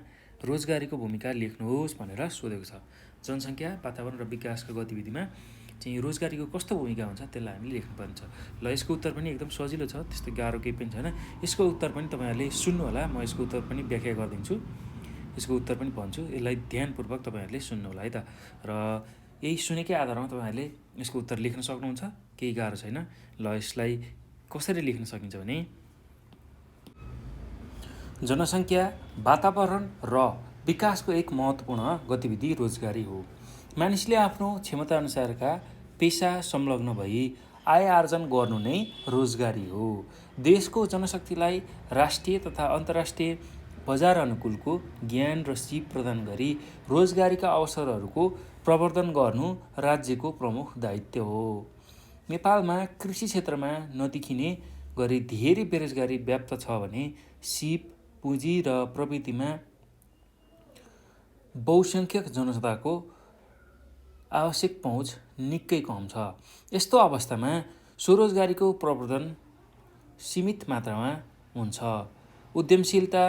रोजगारीको भूमिका लेख्नुहोस् भनेर सोधेको छ। जनसङ्ख्या, वातावरण र विकासका गतिविधिमा चाहिँ रोजगारीको कस्तो भूमिका हुन्छ त्यसलाई हामीले लेख्नुपर्ने छ। ल यसको उत्तर पनि एकदम सजिलो छ, त्यस्तो गाह्रो केही पनि छैन। यसको उत्तर पनि तपाईहरुले सुन्नु होला। म यसको उत्तर पनि व्याख्या गरिदिन्छु, यसको उत्तर पनि भन्छु। यसलाई ध्यानपूर्वक तपाईहरुले सुन्नु होला है त। र यही सुनेकै आधारमा तपाईहरुले यसको उत्तर लेख्न सक्नुहुन्छ, केही गाह्रो छैन। ल यसलाई कसरी लेख्न सकिन्छ भने जनसङ्ख्या, वातावरण र विकासको एक महत्त्वपूर्ण गतिविधि रोजगारी हो। मानिसले आफ्नो क्षमताअनुसारका पेशा संलग्न भई आय आर्जन गर्नु नै रोजगारी हो। देशको जनशक्तिलाई राष्ट्रिय तथा अन्तर्राष्ट्रिय बजार अनुकूलको ज्ञान र सिप प्रदान गरी रोजगारीका अवसरहरूको प्रवर्धन गर्नु राज्यको प्रमुख दायित्व हो। नेपालमा कृषि क्षेत्रमा नदेखिने गरी धेरै बेरोजगारी व्याप्त छ भने सिप, पुँजी र प्रविधिमा बहुसङ्ख्यक जनताको आवश्यक पहुँच निकै कम छ। यस्तो अवस्थामा स्वरोजगारीको प्रवर्धन सीमित मात्रामा हुन्छ। उद्यमशीलता,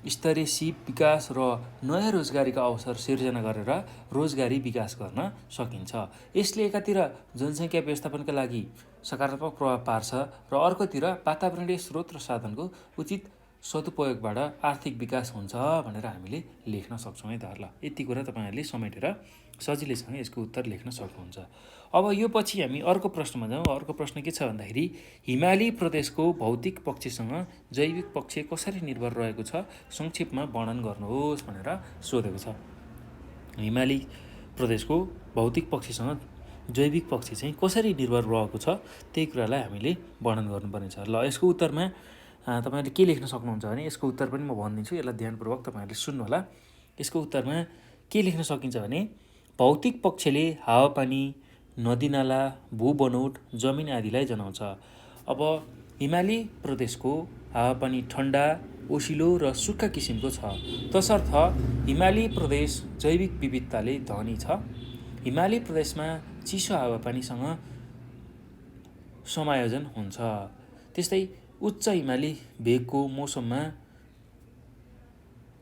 स्तरीय सिप विकास र नयाँ रोजगारीका अवसर सिर्जना गरेर रोजगारी विकास गर्न सकिन्छ। यसले एकातिर जनसङ्ख्या व्यवस्थापनका लागि सकारात्मक प्रभाव पार्छ र अर्कोतिर वातावरणीय स्रोत र साधनको उचित सदुपयोगबाट आर्थिक विकास हुन्छ भनेर हामीले लेख्न सक्छौँ है त। ल यति कुरा तपाईँहरूले समेटेर सजिलैसँग यसको उत्तर लेख्न सक्नुहुन्छ। अब यो पछि हामी अर्को प्रश्नमा जाउँ। अर्को प्रश्न के छ भन्दाखेरि हिमाली प्रदेशको भौतिक पक्षसँग जैविक पक्ष कसरी निर्भर रहेको छ संक्षेपमा वर्णन गर्नुहोस् भनेर सोधेको छ। हिमाली प्रदेशको भौतिक पक्षसँग जैविक पक्ष चाहिँ कसरी निर्भर रहेको छ त्यही कुरालाई हामीले वर्णन गर्नुपर्ने छ। ल यसको उत्तरमा तपाईँहरूले के लेख्न सक्नुहुन्छ भने यसको उत्तर पनि म भनिदिन्छु, यसलाई ध्यानपूर्वक तपाईँहरूले सुन्नुहोला। यसको उत्तरमा के लेख्न सकिन्छ भने भौतिक पक्षले हावापानी, नदीनाला, भूबनौट, जमिन आदिलाई जनाउँछ। अब हिमाली प्रदेशको हावापानी ठन्डा, ओसिलो र सुक्खा किसिमको छ, तसर्थ हिमाली प्रदेश जैविक विविधताले धनी छ। हिमाली प्रदेशमा चिसो हावापानीसँग समायोजन हुन्छ। त्यस्तै उच्च हिमाली भेगको मौसममा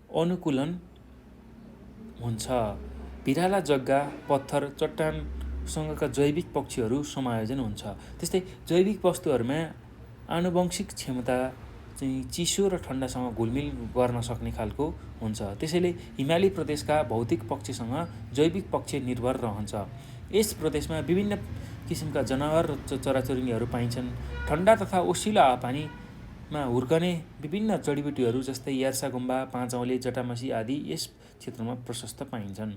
अनुकूलन हुन्छ। भिराला जग्गा, पत्थर, चट्टानसँगका जैविक पक्षीहरू समायोजन हुन्छ। त्यस्तै जैविक वस्तुहरूमा आनुवंशिक क्षमता चाहिँ चिसो र ठन्डासँग घुलमिल गर्न सक्ने खालको हुन्छ। त्यसैले हिमाली प्रदेशका भौतिक पक्षसँग जैविक पक्ष निर्भर रहन्छ। यस प्रदेशमा विभिन्न किसिमका जनावर र चराचुरुङ्गीहरू पाइन्छन्। ठन्डा तथा ओसिलो हावापानीमा हुर्कने विभिन्न जडीबुटीहरू जस्तै यार्सागुम्बा, पाँचौँले, जटामसी आदि यस क्षेत्रमा प्रशस्त पाइन्छन्।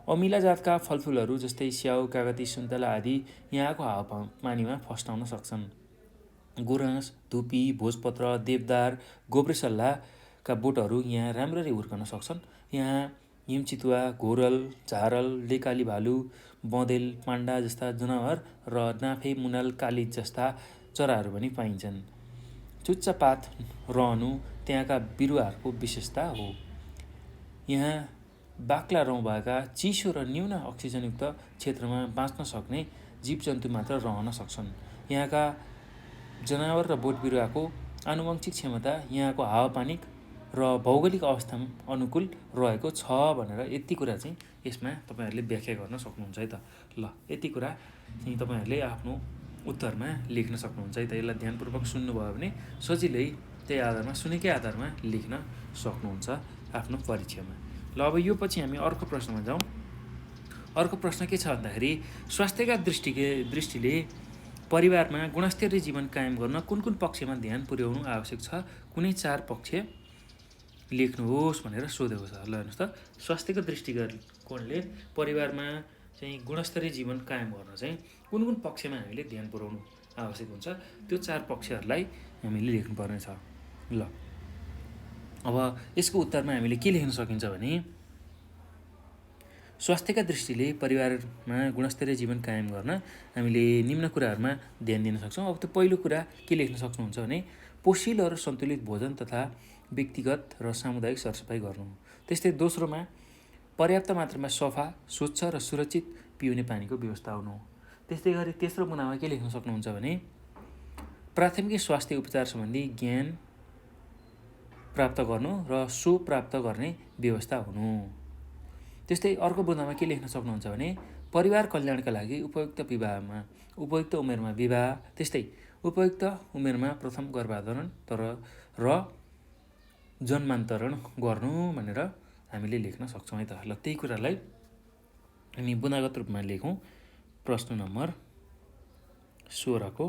अमिला जातका फलफुलहरू जस्तै स्याउ, कागती, सुन्तला आदि यहाँको हावापानीमा फस्टाउन सक्छन्। गुराँस, धुपी, भोजपत्र, देवदार, गोब्रेसल्लाका बोटहरू यहाँ राम्ररी हुर्कन सक्छन्। यहाँ हिमचितुवा, घोरल, झारल, लेकाली भालु, बँदेल, पाण्डा जस्ता जनावर र नाफे, मुनाल, कालिज जस्ता चराहरू पनि पाइन्छन्। चुच्चा पात रहनु त्यहाँका बिरुवाहरूको विशेषता हो। यहाँ बाक्ला रौँ भएका चिसो र न्यून अक्सिजनयुक्त क्षेत्रमा बाँच्न सक्ने जीवजन्तु मात्र रहन सक्छन्। यहाँका जनावर र बोट बिरुवाको आनुवंशिक क्षमता यहाँको हावापानी र भौगोलिक अवस्था अनुकूल रहेको छ भनेर यति कुरा चाहिँ यसमा तपाईँहरूले व्याख्या गर्न सक्नुहुन्छ है त। ल यति कुरा चाहिँ तपाईँहरूले आफ्नो उत्तरमा लेख्न सक्नुहुन्छ है त। यसलाई ध्यानपूर्वक सुन्नुभयो भने सजिलै त्यही आधारमा सुनेकै आधारमा लेख्न सक्नुहुन्छ आफ्नो परीक्षामा। ल अब यो पछि हामी अर्को प्रश्नमा जाउँ। अर्को प्रश्न के छ भन्दाखेरि स्वास्थ्यका दृष्टिले परिवारमा गुणस्तरीय जीवन कायम गर्न कुन कुन पक्षमा ध्यान पुर्याउनु आवश्यक छ, कुनै 4 पक्ष लेख्नुहोस् भनेर सोधेको छ। ल हेर्नुहोस् त, स्वास्थ्यको दृष्टिकोणले परिवारमा चाहिँ गुणस्तरीय जीवन कायम गर्न चाहिँ कुन कुन पक्षमा हामीले ध्यान पुर्याउनु आवश्यक हुन्छ त्यो 4 पक्षहरूलाई हामीले लेख्नुपर्ने छ। ल अब यसको उत्तरमा हामीले के लेख्न सकिन्छ भने स्वास्थ्यका दृष्टिले परिवारमा गुणस्तरीय जीवन कायम गर्न हामीले निम्न कुराहरूमा ध्यान दिन सक्छौँ। अब त्यो पहिलो कुरा के लेख्न सक्नुहुन्छ भने पोषिलो र सन्तुलित भोजन तथा व्यक्तिगत र सामुदायिक सरसफाइ गर्नु। त्यस्तै दोस्रोमा पर्याप्त मात्रामा सफा, स्वच्छ र सुरक्षित पिउने पानीको व्यवस्था हुनु। त्यस्तै गरी तेस्रो मुनामा के लेख्न सक्नुहुन्छ भने प्राथमिक स्वास्थ्य उपचार सम्बन्धी ज्ञान प्राप्त गर्नु र सो प्राप्त गर्ने व्यवस्था हुनु। त्यस्तै अर्को बुँदामा के लेख्न सक्नुहुन्छ भने परिवार कल्याणका लागि उपयुक्त उमेरमा विवाह, त्यस्तै उपयुक्त उमेरमा प्रथम गर्भाधारण र जन्मान्तरण गर्नु भनेर हामीले लेख्न सक्छौँ है त। ल त्यही कुरालाई हामी बुँदागत रूपमा लेखौँ। प्रश्न नम्बर 16 को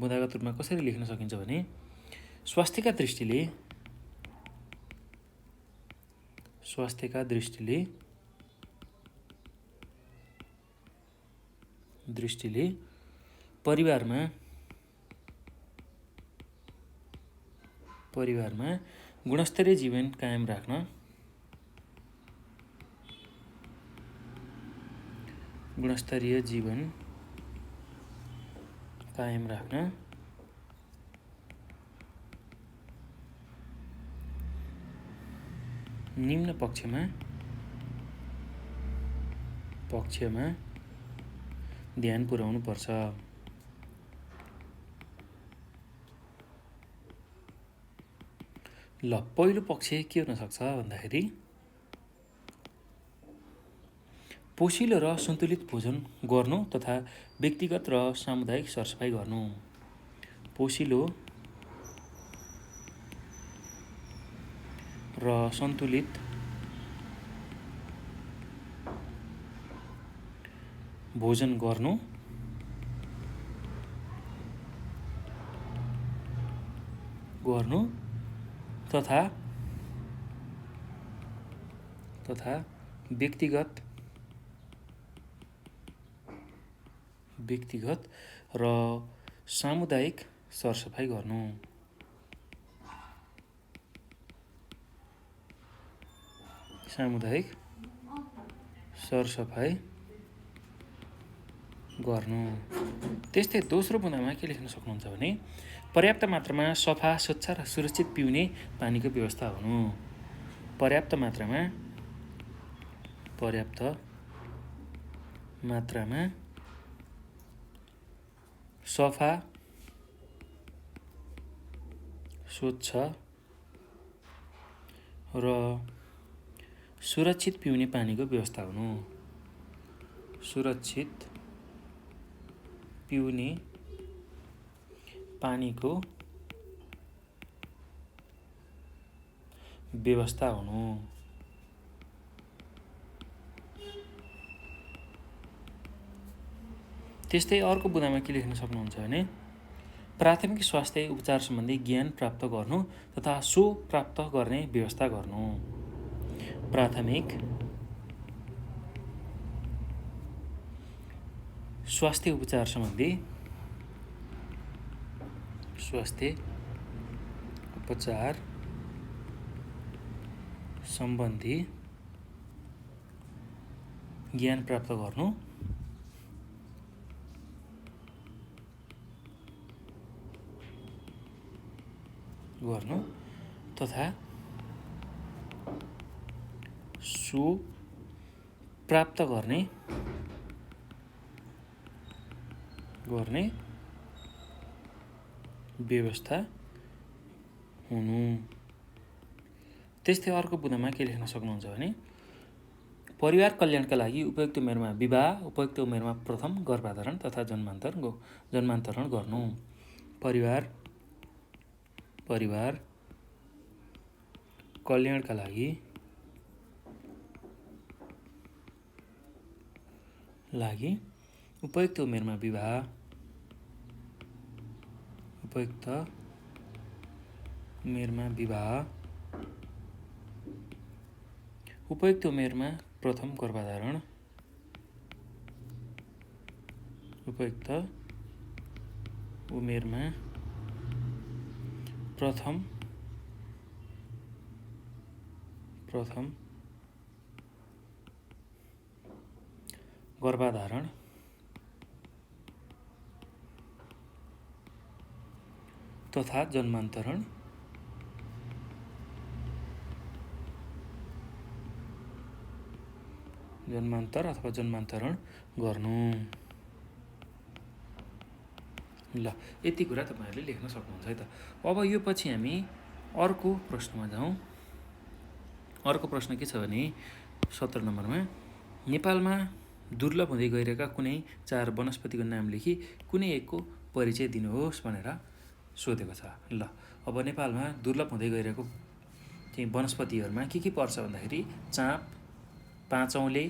बुँदागत रूपमा कसरी लेख्न सकिन्छ भने स्वास्थ्यका दृष्टिले परिवारमा गुणस्तरीय जीवन कायम राख्न गुणस्तरीय जीवन कायम राख्न निम्न पक्षमा ध्यान पुर्याउनु पर्छ। ल पहिलो पक्ष के हुन सक्छ भन्दाखेरि पोषिलो र सन्तुलित भोजन गर्नु तथा व्यक्तिगत र सामुदायिक सरसफाइ गर्नु। पोषिलो र सन्तुलित भोजन गर्नु तथा व्यक्तिगत र सामुदायिक सरसफाइ गर्नु। त्यस्तै दोस्रो बुँदामा के लेख्न सक्नुहुन्छ भने पर्याप्त मात्रामा सफा, स्वच्छ र सुरक्षित पिउने पानीको व्यवस्था हुनु। पर्याप्त मात्रामा सफा, स्वच्छ र सुरक्षित पिउने पानीको व्यवस्था हुनु। सुरक्षित पिउने पानीको व्यवस्था हुनु। त्यस्तै अर्को बुँदामा के लेख्न सक्नुहुन्छ भने प्राथमिक स्वास्थ्य उपचार सम्बन्धी ज्ञान प्राप्त गर्नु तथा सो प्राप्त गर्ने व्यवस्था गर्नु। प्राथमिक स्वास्थ्य उपचार सम्बन्धी ज्ञान प्राप्त गर्नु तथा सो प्राप्त गर्ने व्यवस्था हुनु। त्यस्तै अर्को बुँदामा के लेख्न सक्नुहुन्छ भने परिवार कल्याणका लागि उपयुक्त उमेरमा विवाह, उपयुक्त उमेरमा प्रथम गर्भधारण तथा जन्मान्तरण गर्नु। परिवार कल्याणका लागि उपयुक्त उमेरमा विवाह, उपयुक्त उमेरमा प्रथम गर्भधारण, उपयुक्त उमेरमा प्रथम गर्भधारण तथा जन्मान्तरण गर्नु। ल यति कुरा तपाईहरुले लेख्न सक्नुहुन्छ है त। अब यो पछि हामी अर्को प्रश्नमा जाउँ। अर्को प्रश्न के छ भने 17 नम्बरमा नेपालमा दुर्लभ हुँदै गइरहेका कुनै 4 वनस्पतिको नाम लेखी कुनै एकको परिचय दिनुहोस् भनेर सोधेको छ। ल अब नेपालमा दुर्लभ हुँदै गइरहेको चाहिँ वनस्पतिहरुमा के पर्छ भन्दाखेरि चाँप, पाँचौले,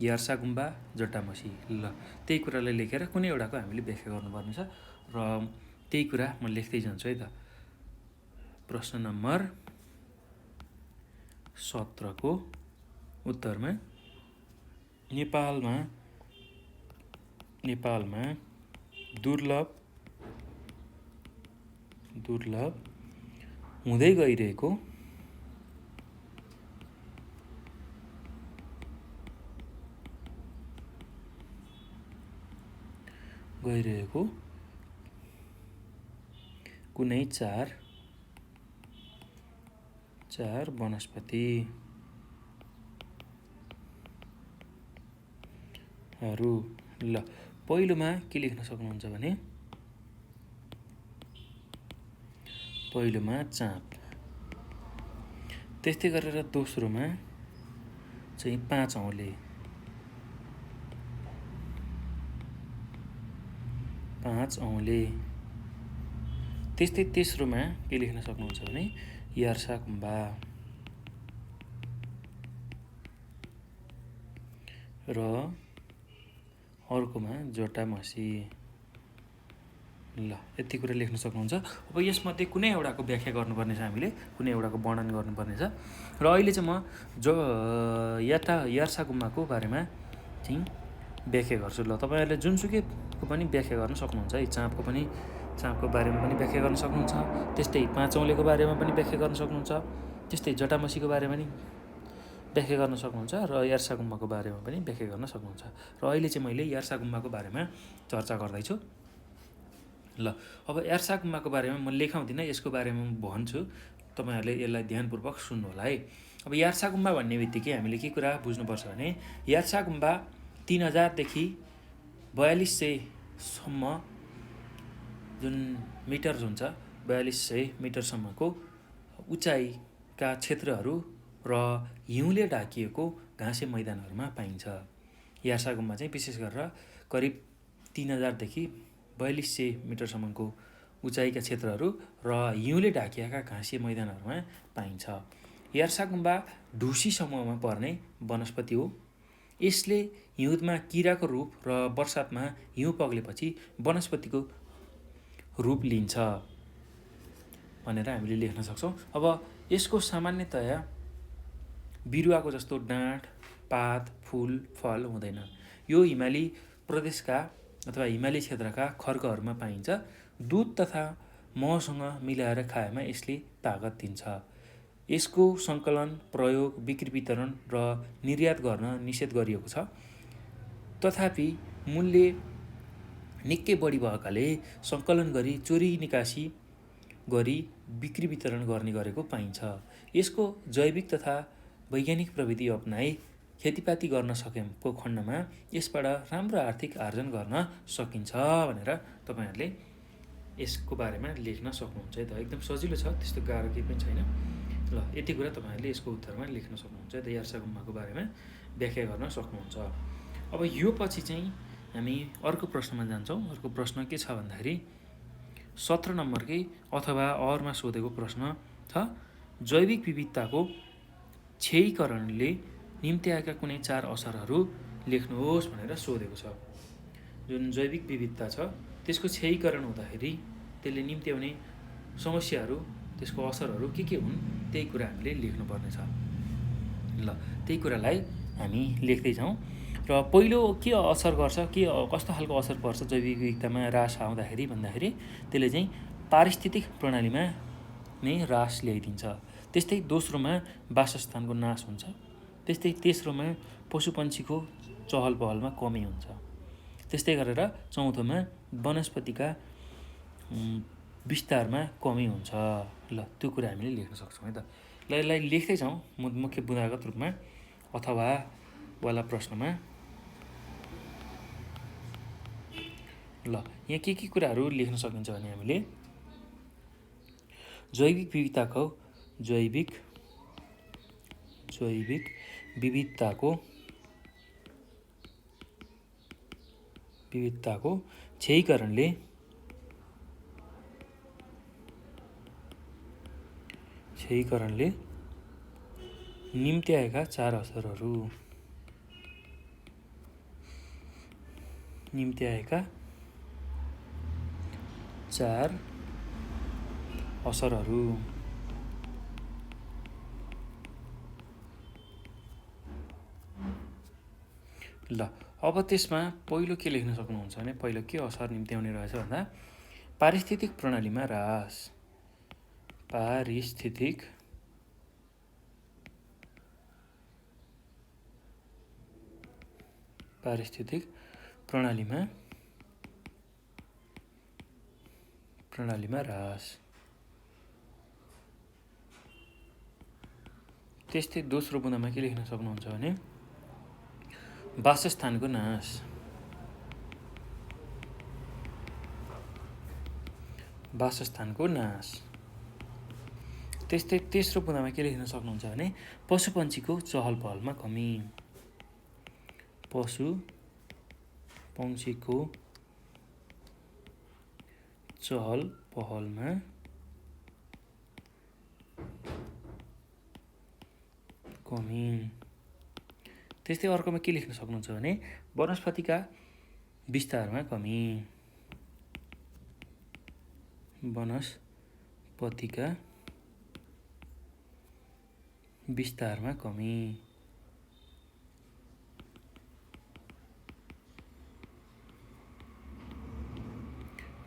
यार्सागुम्बा, जटामसी। ल त्यही कुरालाई लेखेर कुनै एउटाको हामीले व्याख्या गर्नुपर्ने छ र त्यही कुरा म लेख्दै जान्छु है त। प्रश्न नम्बर 17 को उत्तरमा नेपालमा दुर्लभ हुँदै गइरहेको गइरहेको कुनै चार वनस्पतिहरू। ल पहिलोमा के लेख्न सक्नुहुन्छ भने पहिलोमा चाँप, त्यस्तै गरेर दोस्रोमा चाहिँ 5 औँले, त्यस्तै तेस्रोमा के लेख्न सक्नुहुन्छ भने यार्साकुम्बा र अर्कोमा जटामसी। ल यति कुरा लेख्न सक्नुहुन्छ। अब यसमध्ये कुनै एउटाको व्याख्या गर्नुपर्ने छ, हामीले कुनै एउटाको वर्णन गर्नुपर्ने छ। र अहिले चाहिँ म यार्साकुम्बाको बारेमा चाहिँ व्याख्या गर्छु। ल तपाईँहरूले जुनसुकैको पनि व्याख्या गर्न सक्नुहुन्छ है। चाँपको बारेमा पनि व्याख्या गर्न सक्नुहुन्छ, त्यस्तै 5 औँलेको बारेमा पनि व्याख्या गर्न सक्नुहुन्छ, त्यस्तै जटामसीको बारेमा पनि व्याख्या गर्न सक्नुहुन्छ र यार्साकुम्बाको बारेमा पनि व्याख्या गर्न सक्नुहुन्छ। र अहिले चाहिँ मैले यार्साकुम्बाको बारेमा चर्चा गर्दैछु। ल अब यार्साकुम्बाको बारेमा म लेखाउँदिनँ, यसको बारेमा म भन्छु, तपाईँहरूले यसलाई ध्यानपूर्वक सुन्नु होला है। अब यार्साकुम्बा भन्ने बित्तिकै हामीले के कुरा बुझ्नुपर्छ भने यार्साकुम्बा 3000 देखि 4200सम्म जुन मिटर हुन्छ, 4200 मिटरसम्मको उचाइका क्षेत्रहरू र हिउँले ढाकिएको घाँसे मैदानहरूमा पाइन्छ। यार्साकुम्बा चाहिँ विशेष गरेर करिब 3000 देखि 4200 मिटरसम्मको उचाइका क्षेत्रहरू र हिउँले ढाकिएका घाँसे मैदानहरूमा पाइन्छ। यार्साकुम्बा ढुसी समूहमा पर्ने वनस्पति हो। यसले हिउँदमा किराको रूप र वर्षातमा हिउँ पग्लेपछि वनस्पतिको रूप लिन्छ भनेर हामीले लेख्न सक्छौँ। अब यसको सामान्यतया बिरुवाको जस्तो डाँठ, पात, फुल, फल हुँदैन। यो हिमाली प्रदेशका अथवा हिमाली क्षेत्रका खर्कहरूमा पाइन्छ। दुध तथा महसँग मिलाएर खाएमा यसले तागत दिन्छ। यसको सङ्कलन, प्रयोग, बिक्री वितरण र निर्यात गर्न निषेध गरिएको छ। तथापि मूल्य निकै बढी भएकाले सङ्कलन गरी चोरी निकासी गरी बिक्री वितरण गर्ने गरेको पाइन्छ। यसको जैविक तथा वैज्ञानिक प्रविधि अपनाई खेतीपाती गर्न सकेको खण्डमा यसबाट राम्रो आर्थिक आर्जन गर्न सकिन्छ भनेर तपाईँहरूले यसको बारेमा लेख्न सक्नुहुन्छ है त। एकदम सजिलो छ, त्यस्तो गाह्रो केही पनि छैन। ल यति कुरा तपाईँहरूले यसको उत्तरमा लेख्न सक्नुहुन्छ है त। यार्साकुम्बाको बारेमा व्याख्या गर्न सक्नुहुन्छ। अब यो पछि चाहिँ हामी अर्को प्रश्नमा जान्छौँ। अर्को प्रश्न के छ भन्दाखेरि 17 नम्बरकै अथवा अरमा सोधेको प्रश्न छ, जैविक विविधताको क्षयीकरणले निम्ति आएका कुनै 4 असरहरू लेख्नुहोस् भनेर सोधेको छ। जुन जैविक विविधता छ त्यसको क्षयीकरण हुँदाखेरि त्यसले निम्ति आउने समस्याहरू, त्यसको असरहरू के हुन्, त्यही कुरा हामीले लेख्नुपर्ने छ। ल त्यही कुरालाई हामी लेख्दै जाउँ। र पहिलो के असर गर्छ, कस्तो खालको असर पर्छ जैविक विविधतामा ह्रास आउँदाखेरि भन्दाखेरि त्यसले चाहिँ पारिस्थितिक प्रणालीमा नै ह्रास ल्याइदिन्छ। त्यस्तै दोस्रोमा वासस्थानको नाश हुन्छ। त्यस्तै तेस्रोमा पशुपन्छीको चहल पहलमा कमी हुन्छ। त्यस्तै गरेर चौथोमा वनस्पतिका विस्तारमा कमी हुन्छ। ल त्यो कुरा हामीले लेख्न सक्छौँ है त। ल यसलाई लेख्दै जाउँ मुख्य बुँदागत रूपमा अथवा वाला प्रश्नमा। ल यहाँ के कुराहरू लेख्न सकिन्छ भने हामीले जैविक विविधताको क्षयीकरणले निम्ति आएका 4 असरहरू, ल अब त्यसमा पहिलो के लेख्न सक्नुहुन्छ भने पहिलो के असर निम्ति आउने रहेछ भन्दा पारिस्थितिक प्रणालीमा ह्रास। पारिस्थितिक प्रणालीमा प्रणालीमा ह्रास। त्यस्तै दोस्रो बुँदामा के लेख्न सक्नुहुन्छ भने वासस्थानको नाश। वासस्थानको नाश। त्यस्तै तेस्रो बुँदामा के लेख्न सक्नुहुन्छ भने पशुपन्छीको चहल पहलमा कमी। पशुपन्छीको चहल पहलमा कमी। त्यस्तै अर्कोमा के लेख्न सक्नुहुन्छ भने वनस्पतिका विस्तारमा कमी। वनस्पतिका विस्तारमा कमी।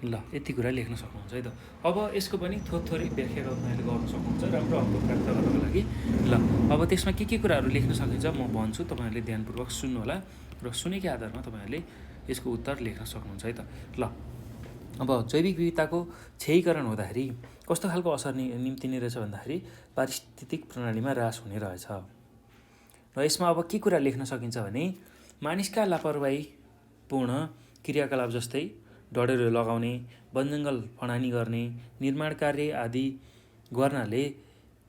ल यति कुरा लेख्न सक्नुहुन्छ है त। अब यसको पनि थोरै व्याख्या तपाईँले गर्न सक्नुहुन्छ राम्रो अङ्क प्राप्त गर्नको लागि। ल अब त्यसमा के कुराहरू लेख्न सकिन्छ म भन्छु, तपाईँहरूले ध्यानपूर्वक सुन्नु होला र सुनेकै आधारमा तपाईँहरूले यसको उत्तर लेख्न सक्नुहुन्छ है त। ल अब जैविक विविधताको क्षयीकरण हुँदाखेरि कस्तो खालको असर निम्तिने रहेछ भन्दाखेरि पारिस्थितिक प्रणालीमा ह्रास हुने रहेछ। र यसमा अब के कुरा लेख्न सकिन्छ भने मानिसका लापरवाहीपूर्ण क्रियाकलाप जस्तै डढेरो लगाउने, वनजङ्गल फडानी गर्ने, निर्माण कार्य आदि गर्नाले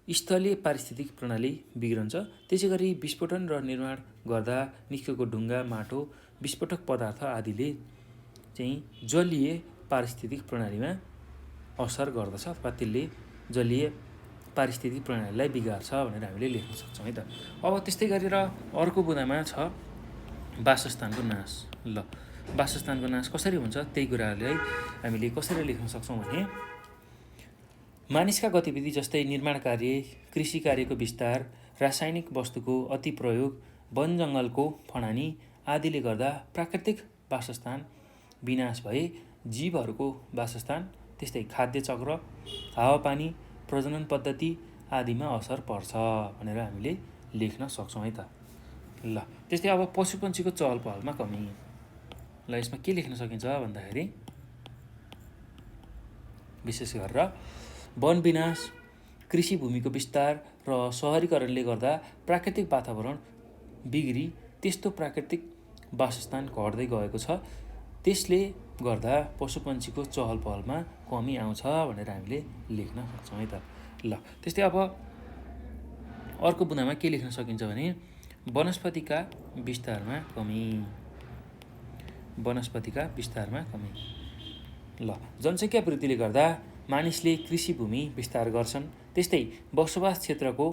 स्थलीय पारिस्थितिक प्रणाली बिग्रन्छ। त्यसै गरी विस्फोटन र निर्माण गर्दा निस्केको ढुङ्गा, माटो, विस्फोटक पदार्थ आदिले चाहिँ जलीय पारिस्थितिक प्रणालीमा असर गर्दछ अथवा त्यसले जलीय पारिस्थितिक प्रणालीलाई बिगार्छ भनेर हामीले लेख्न सक्छौँ है त। अब त्यस्तै गरेर अर्को बुँदामा छ वासस्थानको नाश। ल वासस्थानको नाश कसरी हुन्छ त्यही कुराहरूलाई हामीले कसरी लेख्न सक्छौँ भने मानिसका गतिविधि जस्तै निर्माण कार्य, कृषि कार्यको विस्तार, रासायनिक वस्तुको अति प्रयोग, वन जङ्गलको फडानी आदिले गर्दा प्राकृतिक वासस्थान विनाश भए जीवहरूको वासस्थान, त्यस्तै खाद्य चक्र, हावापानी, प्रजनन पद्धति आदिमा असर पर्छ भनेर हामीले लेख्न सक्छौँ है त। ल त्यस्तै अब पशुपन्छीको चहल पहलमा कमी। ल यसमा के लेख्न सकिन्छ भन्दाखेरि विशेष गरेर वन विनाश, कृषि भूमिको विस्तार र सहरीकरणले गर्दा प्राकृतिक वातावरण बिग्री त्यस्तो प्राकृतिक वासस्थान घट्दै गएको छ। त्यसले गर्दा पशुपन्छीको चहल पहलमा कमी आउँछ भनेर हामीले लेख्न सक्छौँ है त। ल त्यस्तै अब अर्को बुँदामा के लेख्न सकिन्छ भने वनस्पतिका विस्तारमा कमी। वनस्पतिका विस्तारमा कमी। ल जनसङ्ख्या वृद्धिले गर्दा मानिसले कृषि भूमि विस्तार गर्छन्, त्यस्तै बसोबास क्षेत्रको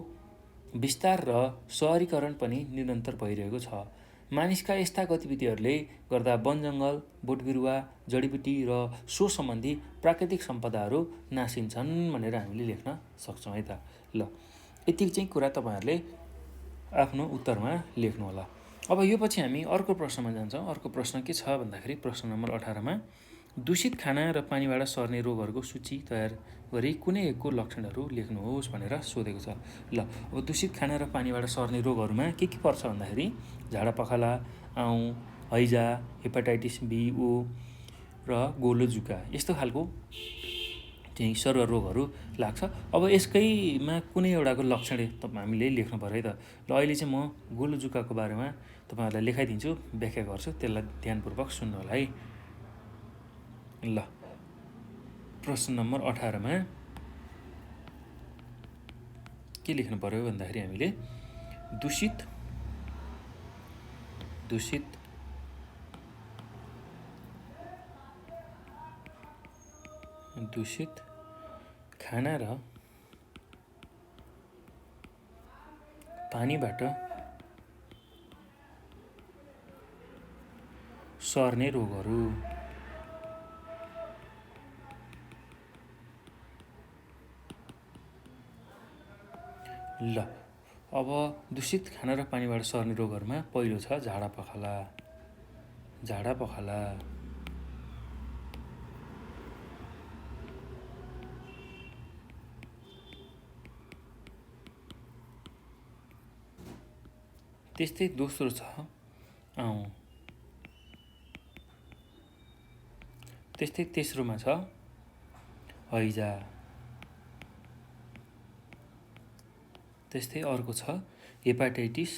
विस्तार र सहरीकरण पनि निरन्तर भइरहेको छ। मानिसका यस्ता गतिविधिहरूले गर्दा वन जङ्गल, बोटबिरुवा, जडीबुटी र सो सम्बन्धी प्राकृतिक सम्पदाहरू नासिन्छन् भनेर हामीले लेख्न सक्छौँ है त। ल यति चाहिँ कुरा तपाईँहरूले आफ्नो उत्तरमा लेख्नु होला। अब यो पछि हामी अर्को प्रश्नमा जान्छौँ। अर्को प्रश्न के छ भन्दाखेरि प्रश्न नम्बर 18मा दूषित खाना र पानीबाट सर्ने रोगहरूको सूची तयार गरी कुनै एकको लक्षणहरू लेख्नुहोस् भनेर सोधेको छ। ल अब दूषित खाना र पानीबाट सर्ने रोगहरूमा के पर्छ भन्दाखेरि झाडा पखाला, आउँ, हैजा, हेपाटाइटिस बी, ओ र गोलो जुका यस्तो खालको चाहिँ सर्व रोगहरू लाग्छ। अब यसकैमा कुनै एउटाको लक्षण हामीले लेख्नु पऱ्यो है त। ल अहिले चाहिँ म गोलो जुकाको बारेमा तपाईँहरूलाई लेखाइदिन्छु, व्याख्या गर्छु, त्यसलाई ध्यानपूर्वक सुन्नु होला है। ल प्रश्न नम्बर 18मा के लेख्नु पर्यो भन्दाखेरि हामीले दूषित खाना र पानीबाट सर्ने रोगहरू। ल अब दूषित खाना र पानीबाट सर्ने रोगहरूमा पहिलो छ झाडा पखाला। त्यस्तै दोस्रो छ आउँ। त्यस्तै तेस्रोमा छ हैजा। त्यस्तै अर्को छ हेपाटाइटिस,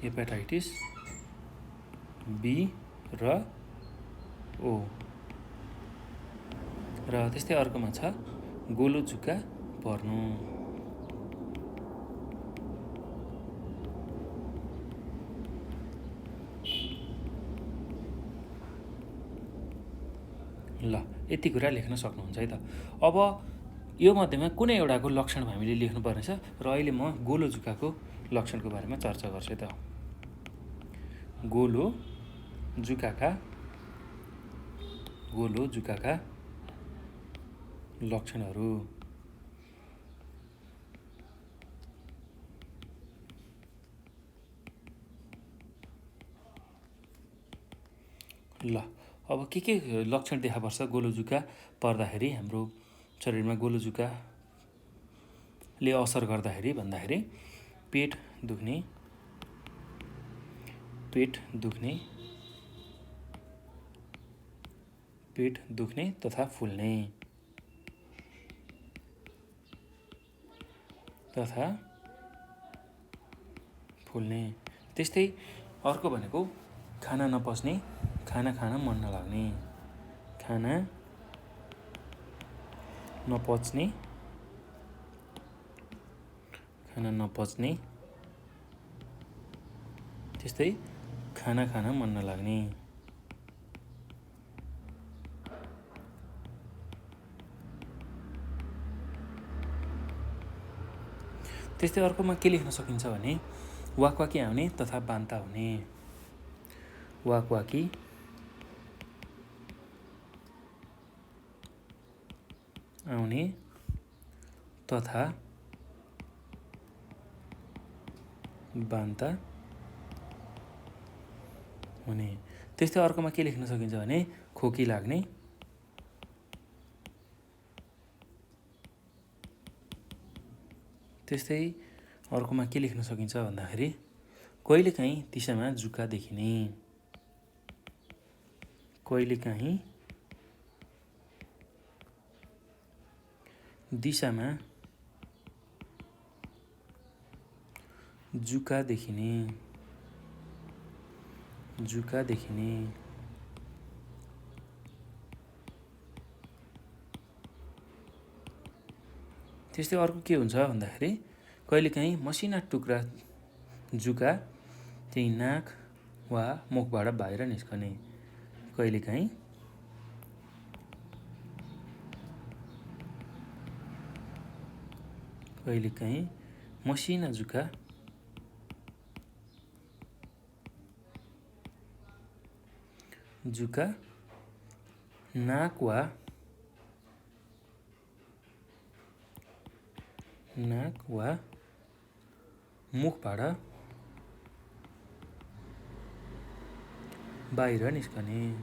हेपाटाइटिस बी र ओ। र त्यस्तै अर्कोमा छ गोलो जुका पर्नु। ल यति कुरा लेख्न सक्नुहुन्छ है त। अब यो मध्येमा कुनै एउटाको लक्षण हामीले लेख्नुपर्नेछ र अहिले म गोलो जुकाको लक्षणको बारेमा चर्चा गर्छु है त। गोलो जुकाका लक्षणहरू। ल अब के लक्षण देखा पर्छ गोलो जुका पर्दाखेरि, हाम्रो शरीरमा गोलो जुकाले असर गर्दाखेरि भन्दाखेरि पेट दुख्ने तथा फुल्ने। त्यस्तै अर्को भनेको खाना नपच्ने, खाना खान मन नलाग्ने, खाना नपच्ने, त्यस्तै खाना खान मन नलाग्ने। त्यस्तै अर्कोमा के लेख्न सकिन्छ भने वाकवाकी आउने तथा बान्ता हुने। वाकवाकी आउने तथा बान्ता हुने। त्यस्तै अर्कोमा के लेख्न सकिन्छ भने खोकी लाग्ने, त्यस्तै अर्कोमा के लेख्न सकिन्छ भन्दाखेरि कहिलेकाहीँ दिशामा जुका देखिने, कहिलेकाहीँ दिशामा जुका देखिने। त्यस्तै अर्को के हुन्छ भन्दाखेरि कहिलेकाहीँ मसिना टुक्रा जुका चाहिँ नाक वा मुखबाट बाहिर निस्कने। कहिलेकाहीँ मसिना जुका नाक वा मुखबाट बाहिर निस्कने।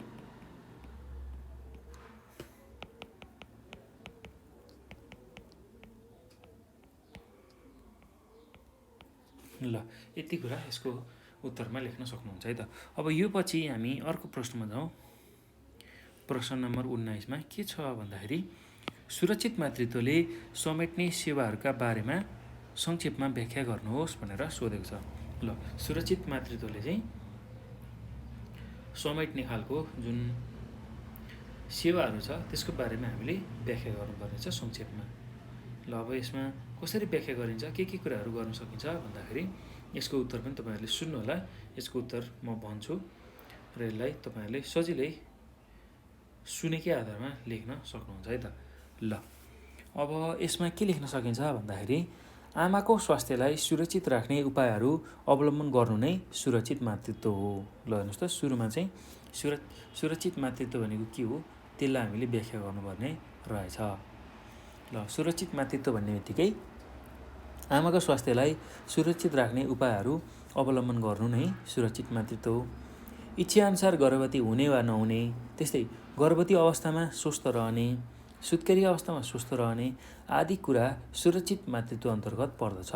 ल यति कुरा यसको उत्तरमा लेख्न सक्नुहुन्छ है त। अब यो पछि हामी अर्को प्रश्नमा जाउँ। प्रश्न नम्बर 19मा के छ भन्दाखेरि सुरक्षित मातृत्वले समेट्ने सेवाहरूका बारेमा संक्षेपमा व्याख्या गर्नुहोस् भनेर सोधेको छ। ल सुरक्षित मातृत्वले चाहिँ समेट्ने खालको जुन सेवाहरू छ त्यसको बारेमा हामीले व्याख्या गर्नुपर्नेछ संक्षेपमा। ल अब यसमा कसरी व्याख्या गरिन्छ, के कुराहरू गर्न सकिन्छ भन्दाखेरि यसको उत्तर पनि तपाईँहरूले सुन्नुहोला। यसको उत्तर म भन्छु र यसलाई तपाईँहरूले सजिलै सुनेकै आधारमा लेख्न सक्नुहुन्छ है त। ल अब यसमा के लेख्न सकिन्छ भन्दाखेरि आमाको स्वास्थ्यलाई सुरक्षित राख्ने उपायहरू अवलम्बन गर्नु नै सुरक्षित मातृत्व हो। ल हेर्नुहोस् त, सुरुमा चाहिँ सुरक्षित मातृत्व भनेको के हो त्यसलाई हामीले व्याख्या गर्नुपर्ने रहेछ। ल सुरक्षित मातृत्व भन्ने बित्तिकै आमाको स्वास्थ्यलाई सुरक्षित राख्ने उपायहरू अवलम्बन गर्नु नै सुरक्षित मातृत्व हो। इच्छाअनुसार गर्भवती हुने वा नहुने, त्यस्तै गर्भवती अवस्थामा स्वस्थ रहने, सुत्केरी अवस्थामा स्वस्थ रहने आदि कुरा सुरक्षित मातृत्व अन्तर्गत पर्दछ।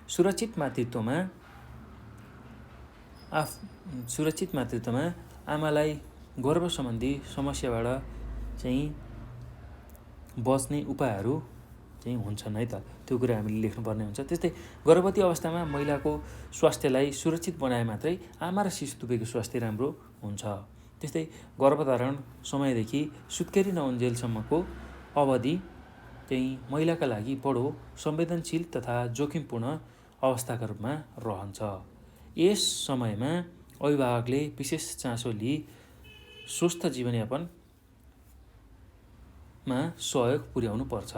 सुरक्षित मातृत्वमा सुरक्षित मातृत्वमा आमालाई गर्भ सम्बन्धी समस्याबाट चाहिँ बच्ने उपायहरू चाहिँ हुन्छन् है त, त्यो कुरा हामीले लेख्नुपर्ने हुन्छ। त्यस्तै गर्भवती अवस्थामा महिलाको स्वास्थ्यलाई सुरक्षित बनाए मात्रै आमा र शिशु दुवैको स्वास्थ्य राम्रो हुन्छ। त्यस्तै गर्भधारण समयदेखि सुत्केरी नहुन्जेलसम्मको अवधि चाहिँ महिलाका लागि बडो संवेदनशील तथा जोखिमपूर्ण अवस्थाका रूपमा रहन्छ। यस समयमा अभिभावकले विशेष चासो लिई स्वस्थ जीवनयापनमा सहयोग पुर्याउनु पर्छ।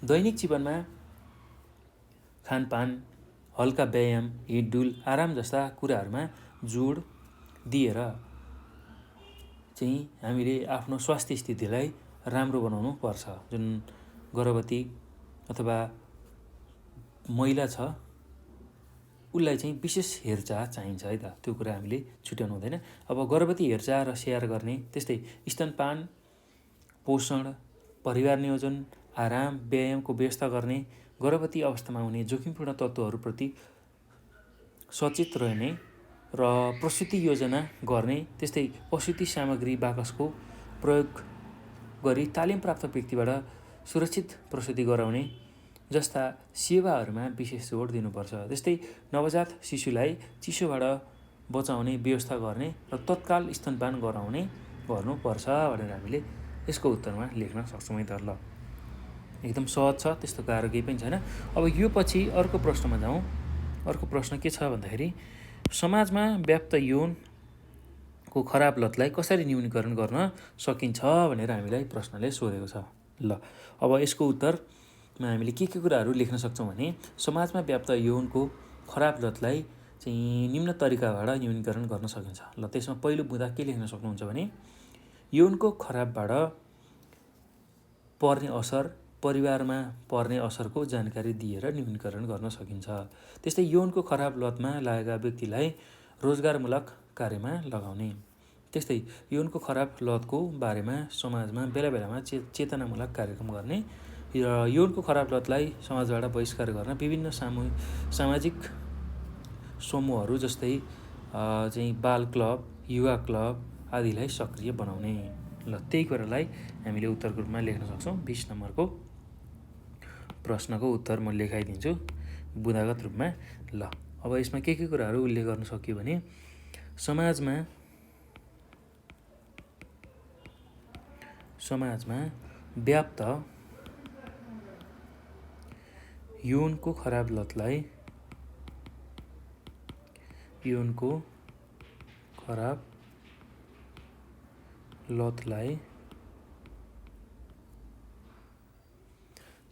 दैनिक जीवनमा खानपान, हल्का व्यायाम, हिँडडुल, आराम जस्ता कुराहरूमा जोड दिएर चाहिँ हामीले आफ्नो स्वास्थ्य स्थितिलाई राम्रो बनाउनु पर्छ। जुन गर्भवती अथवा महिला छ उसलाई चाहिँ विशेष हेरचाह चाहिन्छ है त, त्यो कुरा हामीले छुट्याउनु हुँदैन। अब गर्भवती हेरचाह र स्याहार गर्ने, त्यस्तै स्तनपान, पोषण, परिवार नियोजन, आराम, व्यायामको व्यवस्था गर्ने, गर्भवती अवस्थामा हुने जोखिमपूर्ण तत्त्वहरूप्रति सचेत रहने र प्रसुति योजना गर्ने, त्यस्तै प्रसुति सामग्री बाकसको प्रयोग गरी तालिम प्राप्त व्यक्तिबाट सुरक्षित प्रसुति गराउने जस्ता सेवाहरूमा विशेष जोड दिनुपर्छ। त्यस्तै नवजात शिशुलाई चिसोबाट बचाउने व्यवस्था गर्ने र तत्काल स्तनपान गर्नुपर्छ भनेर हामीले यसको उत्तरमा लेख्न सक्छौँ है त। ल, एकदम सहज छ, त्यस्तो गाह्रो केही पनि छैन। अब यो पछि अर्को प्रश्नमा जाउँ। अर्को प्रश्न के छ भन्दाखेरि समाजमा व्याप्त यौनको खराब लतलाई कसरी न्यूनीकरण गर्न सकिन्छ भनेर हामीलाई प्रश्नले सोधेको छ। ल, अब यसको उत्तरमा हामीले के कुराहरू लेख्न सक्छौँ भने समाजमा व्याप्त यौनको खराब लतलाई चाहिँ निम्न तरिकाबाट न्यूनीकरण गर्न सकिन्छ। ल, त्यसमा पहिलो बुँदा के लेख्न सक्नुहुन्छ भने यौनको खराबबाट पर्ने असर, परिवारमा पर्ने असरको जानकारी दिएर न्यूनीकरण गर्न सकिन्छ। त्यस्तै यौनको खराब लतमा लागेका व्यक्तिलाई रोजगारमूलक कार्यमा लगाउने, त्यस्तै यौनको खराब लतको बारेमा समाजमा बेला बेलामा चेतनामूलक कार्यक्रम गर्ने र यौनको खराब लतलाई समाजबाट बहिष्कार गर्न विभिन्न सामाजिक समूहहरू जस्तै चाहिँ बाल क्लब, युवा क्लब आदिलाई सक्रिय बनाउने। ल, त्यही कुरालाई हामीले उत्तरको रूपमा लेख्न सक्छौँ। 20 नम्बरको प्रश्नको उत्तर म लेखाइदिन्छु बुँदागत रूपमा। ल, अब यसमा के कुराहरू उल्लेख गर्न सकियो भने समाजमा व्याप्त यौनको खराब लतलाई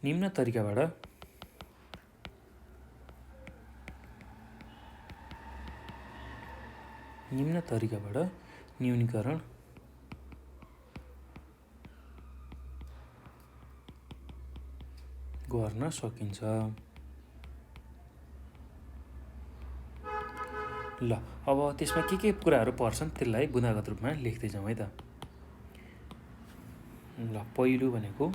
निम्न तरिकाबाट न्यूनीकरण गर्न सकिन्छ। ल, अब त्यसमा के कुराहरू पर्छन् त्यसलाई बुँदागत रूपमा लेख्दै जाउँ है त। ल, पहिलो भनेको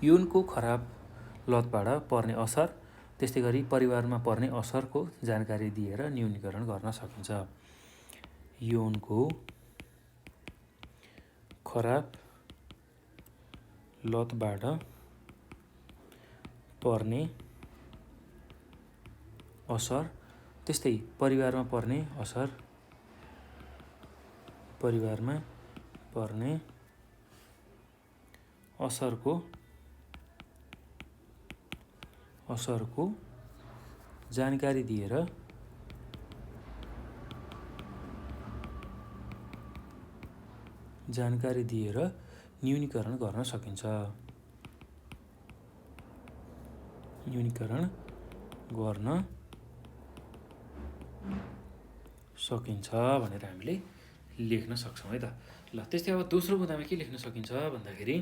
यौनको खराब लतबाट पर्ने असर, त्यस्तै गरी परिवारमा पर्ने असरको जानकारी दिएर न्यूनीकरण गर्न सकिन्छ। यौनको खराब लतबाट पर्ने असर, त्यस्तै परिवारमा पर्ने असरको जानकारी दिएर न्यूनीकरण गर्न सकिन्छ। भनेर हामीले लेख्न सक्छौँ है त। ल, त्यस्तै अब दोस्रो बुँदामा के लेख्न सकिन्छ भन्दाखेरि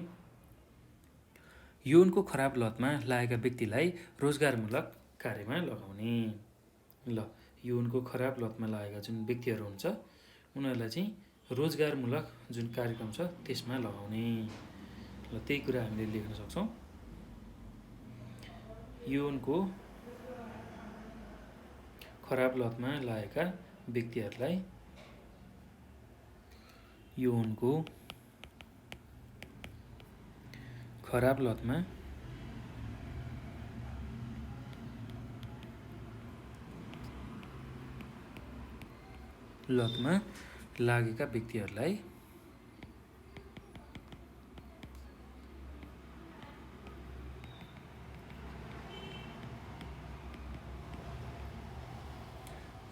यौनको खराब लतमा लागेका व्यक्तिलाई रोजगारमूलक कार्यमा लगाउने। ल, यौनको खराब लतमा लागेका जुन व्यक्तिहरू हुन्छ उनीहरूलाई चाहिँ रोजगारमूलक जुन कार्यक्रम छ त्यसमा लगाउने। ल, त्यही कुरा हामीले लेख्न सक्छौँ। यौनको खराब लतमा लागेका व्यक्तिहरूलाई यौनको खराब लतमा लागेका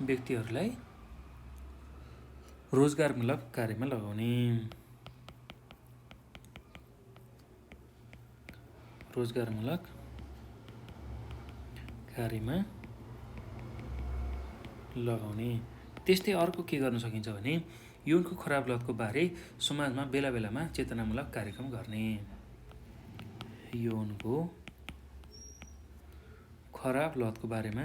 व्यक्तिहरूलाई रोजगारमूलक कार्यमा लगाउने त्यस्तै अर्को के गर्न सकिन्छ भने यौनको खराब लतको बारे समाजमा बेला बेलामा चेतनामूलक कार्यक्रम गर्ने। यौनको खराब लतको बारेमा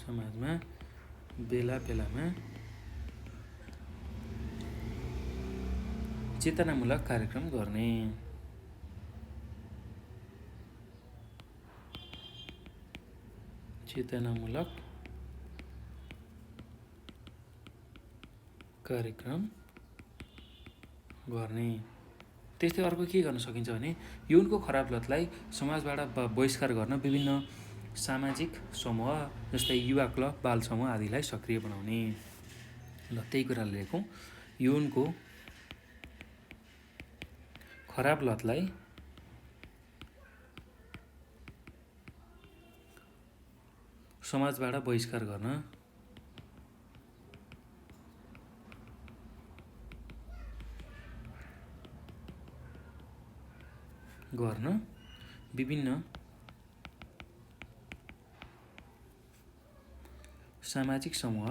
समाजमा बेला बेलामा चेतनामूलक कार्यक्रम गर्ने। त्यस्तै अर्को के गर्न सकिन्छ भने यौनको खराब लतलाई समाजबाट बहिष्कार गर्न विभिन्न सामाजिक समूह जस्तै युवा क्लब, बाल समूह आदिलाई सक्रिय बनाउने। ल त्यही कुराले लेखौँ। यौनको खराब लतलाई समाजबाट बहिष्कार गर्न विभिन्न सामाजिक समूह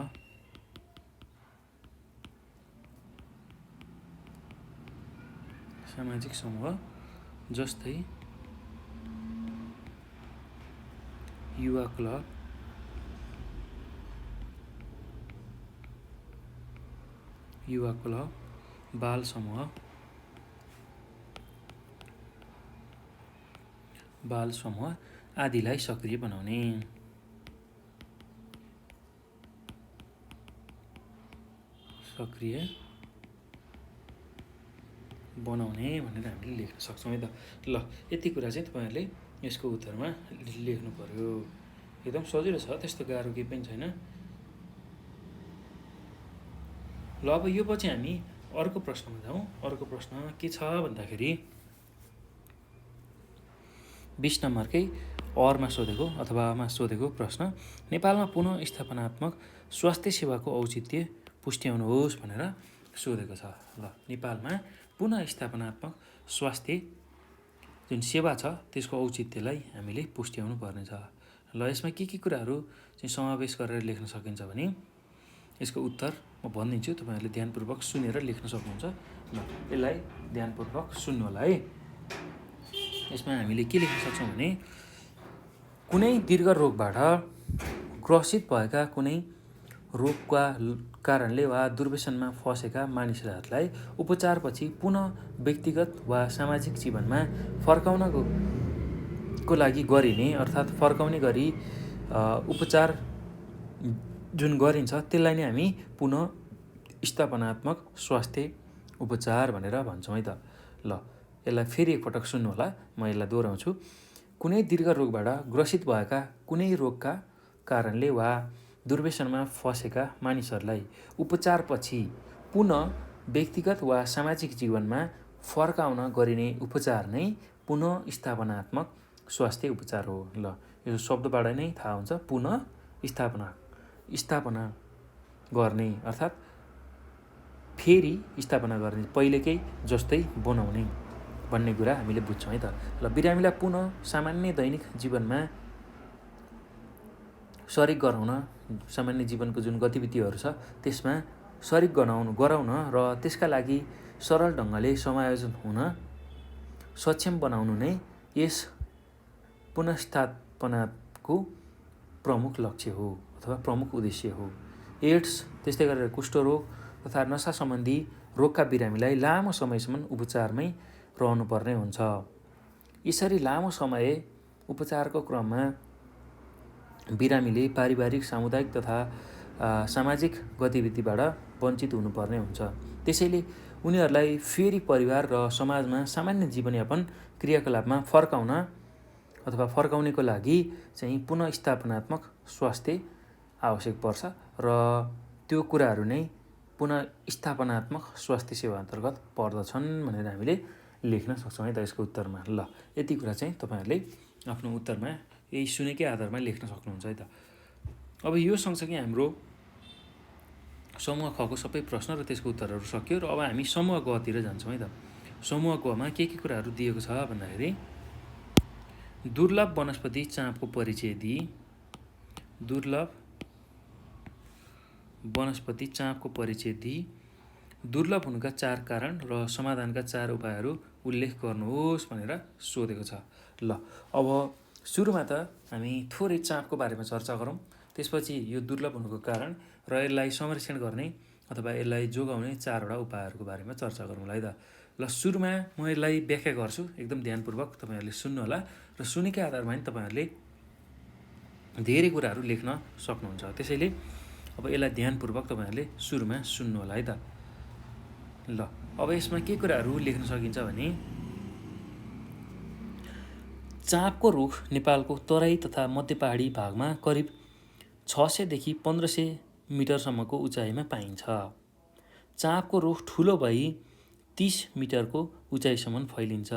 जस्तै युवा क्लब, बाल समूह आदिलाई सक्रिय बनाउने। भनेर हामीले लेख्न सक्छौँ है त। ल यति कुरा चाहिँ तपाईँहरूले यसको उत्तरमा लेख्नु पर्यो। एकदम सजिलो छ, त्यस्तो गाह्रो केही पनि छैन। ल अब यो पछि हामी अर्को प्रश्नमा जाउँ। अर्को प्रश्न के छ भन्दाखेरि 20 नम्बरकै अरमा सोधेको अथवामा सोधेको प्रश्न, नेपालमा पुनः स्थापनात्मक स्वास्थ्य सेवाको औचित्य पुष्ट्याउनुहोस् भनेर सोधेको छ। ल नेपालमा पुनः स्थापनात्मक स्वास्थ्य जुन सेवा छ त्यसको औचित्यलाई हामीले पुष्ट्याउनु पर्नेछ। ल यसमा के कुराहरू चाहिँ समावेश गरेर लेख्न सकिन्छ भने यसको उत्तर म भनिदिन्छु, तपाईँहरूले ध्यानपूर्वक सुनेर लेख्न सक्नुहुन्छ। ल यसलाई ध्यानपूर्वक सुन्नु होला है। यसमा हामीले के लेख्न सक्छौँ भने कुनै दीर्घ रोगबाट ग्रसित भएका, कुनै रोगका कारणले वा दुर्व्यसनमा फँसेका मानिसहरूलाई उपचारपछि पुनः व्यक्तिगत वा सामाजिक जीवनमा फर्काउनको लागि गरिने अर्थात् फर्काउने गरी उपचार जुन गरिन्छ त्यसलाई नै हामी पुनः स्थापनात्मक स्वास्थ्य उपचार भनेर भन्छौँ है त। ल यसलाई फेरि एकपटक सुन्नु होला, म यसलाई दोहोऱ्याउँछु। कुनै दीर्घ रोगबाट ग्रसित भएका, कुनै रोगका कारणले वा दुर्व्यसनमा फँसेका मानिसहरूलाई उपचारपछि पुनः व्यक्तिगत वा सामाजिक जीवनमा फर्काउन गरिने उपचार नै पुनः स्थापनात्मक स्वास्थ्य उपचार हो। ल यो शब्दबाट नै थाहा हुन्छ, पुनः स्थापना गर्ने अर्थात् फेरि स्थापना गर्ने, पहिलेकै जस्तै बनाउने भन्ने कुरा हामीले बुझ्छौँ है त। ल बिरामीलाई पुनः सामान्य दैनिक जीवनमा सरिक गराउन, सामान्य जीवनको जुन गतिविधिहरू छ त्यसमा सरिक गराउन र त्यसका लागि सरल ढङ्गले समायोजन हुन सक्षम बनाउनु नै यस पुनर्स्थापनाको प्रमुख लक्ष्य हो अथवा प्रमुख उद्देश्य हो। एड्स त्यस्तै गरेर कुष्ठरोग तथा नसा सम्बन्धी रोगका बिरामीलाई लामो समयसम्म उपचारमै रहनुपर्ने हुन्छ। यसरी लामो समय उपचारको क्रममा बिरामीले पारिवारिक, सामुदायिक तथा सामाजिक गतिविधिबाट वञ्चित हुनुपर्ने हुन्छ। त्यसैले उनीहरूलाई फेरि परिवार र समाजमा सामान्य जीवनयापन क्रियाकलापमा फर्काउनेको लागि चाहिँ पुनःस्थापनात्मक स्वास्थ्य आवश्यक पर्छ र त्यो कुराहरू नै पुनःस्थापनात्मक स्वास्थ्य सेवा अन्तर्गत पर्दछन् भनेर हामीले लेख्न सक्छौँ है त यसको उत्तरमा। ल यति कुरा चाहिँ तपाईँहरूले आफ्नो उत्तरमा यही सुनेकै आधारमा लेख्न सक्नुहुन्छ है त। अब यो सँगसँगै हाम्रो समूह खको सबै प्रश्न र त्यसको उत्तरहरू सक्यो र अब हामी समूह गतिर जान्छौँ है त। समूह गमा के कुराहरू दिएको छ भन्दाखेरि दुर्लभ वनस्पति चाँपको परिचय दिई, दुर्लभ वनस्पति चाँपको परिचय दिई, दुर्लभ हुनुका 4 कारण र समाधानका 4 उपायहरू उल्लेख गर्नुहोस् भनेर सोधेको छ। ल अब सुरुमा त हामी थोरै चाँपको बारेमा चर्चा गरौँ, त्यसपछि यो दुर्लभ हुनुको कारण र यसलाई संरक्षण गर्ने अथवा यसलाई जोगाउने 4वटा उपायहरूको बारेमा चर्चा गरौँला है त। ल सुरुमा म यसलाई व्याख्या गर्छु, एकदम ध्यानपूर्वक तपाईँहरूले सुन्नुहोला र सुनेकै आधारमा नि तपाईँहरूले धेरै कुराहरू लेख्न सक्नुहुन्छ। त्यसैले अब यसलाई ध्यानपूर्वक तपाईँहरूले सुरुमा सुन्नुहोला है त। ल अब यसमा के कुराहरू लेख्न सकिन्छ भने चाँपको रुख नेपालको तराई तथा मध्य पहाडी भागमा करिब 600 देखि 1500 मिटरसम्मको उचाइमा पाइन्छ। चाँपको रुख ठुलो भई 30 मिटरको उचाइसम्म फैलिन्छ।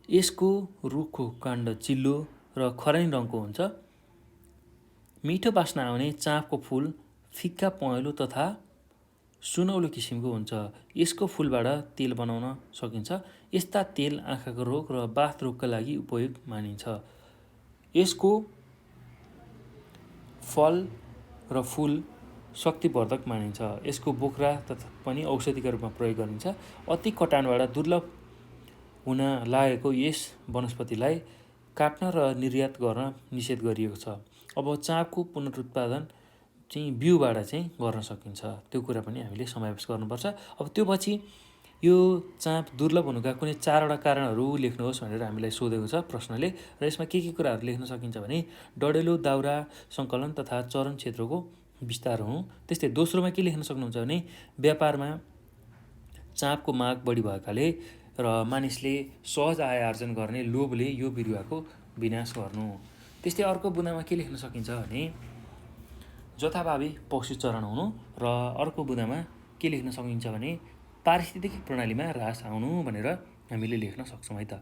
यसको रुखको काण्ड चिल्लो र खरानी रङको हुन्छ। मिठो बास्ना आउने चाँपको फुल फिक्का पहेँलो तथा सुनौलो किसिमको हुन्छ। यसको फुलबाट तेल बनाउन सकिन्छ। यस्ता तेल आँखाको रोग र बाथ रोगका लागि उपयोग मानिन्छ। यसको फल र फुल शक्तिवर्धक मानिन्छ। यसको बोक्रा तथा पनि औषधिका रूपमा प्रयोग गरिन्छ। अति कटानबाट दुर्लभ हुन लागेको यस वनस्पतिलाई काट्न र निर्यात गर्न निषेध गरिएको छ। अब चाँपको पुनरुत्पादन चाहिँ बिउबाट चाहिँ गर्न सकिन्छ, त्यो कुरा पनि हामीले समावेश गर्नुपर्छ। अब त्यो पछि यो चाँप दुर्लभ हुनुका कुनै 4वटा कारणहरू लेख्नुहोस् भनेर हामीलाई सोधेको छ प्रश्नले र यसमा के कुराहरू लेख्न सकिन्छ भने डढेलो दाउरा सङ्कलन तथा चरण क्षेत्रको विस्तार हुनु। त्यस्तै दोस्रोमा के लेख्न सक्नुहुन्छ भने व्यापारमा चाँपको माग बढी भएकाले र मानिसले सहज आय आर्जन गर्ने लोभले यो बिरुवाको विनाश गर्नु। त्यस्तै अर्को बुँदामा के लेख्न सकिन्छ भने जथाभावी पशुचरण हुनु र अर्को बुँदामा के लेख्न सकिन्छ भने पारिस्थितिक प्रणालीमा ह्रास आउनु भनेर हामीले लेख्न सक्छौँ है त।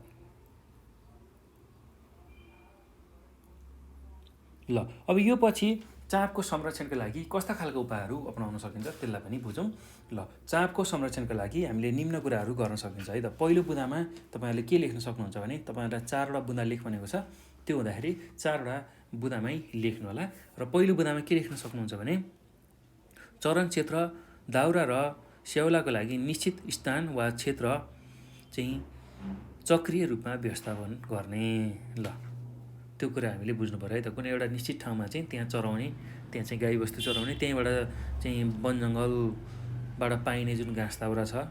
ल अब यो पछि चाँपको संरक्षणका लागि कस्ता खालको उपायहरू अपनाउन सकिन्छ त्यसलाई पनि बुझौँ। ल चाँपको संरक्षणका लागि हामीले निम्न कुराहरू गर्न सकिन्छ है त। पहिलो बुँदामा तपाईँहरूले के लेख्न सक्नुहुन्छ भने तपाईँहरूलाई 4वटा बुँदा लेख भनेको छ, त्यो हुँदाखेरि 4वटा बुँदामै लेख्नु होला। र पहिलो बुँदामा के लेख्न सक्नुहुन्छ भने चरण क्षेत्र दाउरा र स्याउलाको लागि निश्चित स्थान वा क्षेत्र चाहिँ चक्रीय रूपमा व्यवस्थापन गर्ने। ल त्यो कुरा हामीले बुझ्नु पऱ्यो है त। कुनै एउटा निश्चित ठाउँमा चाहिँ त्यहाँ चराउने, त्यहाँ चाहिँ गाईबस्तु चराउने, त्यहीँबाट चाहिँ वनजङ्गलबाट पाइने जुन घाँस दाउरा छ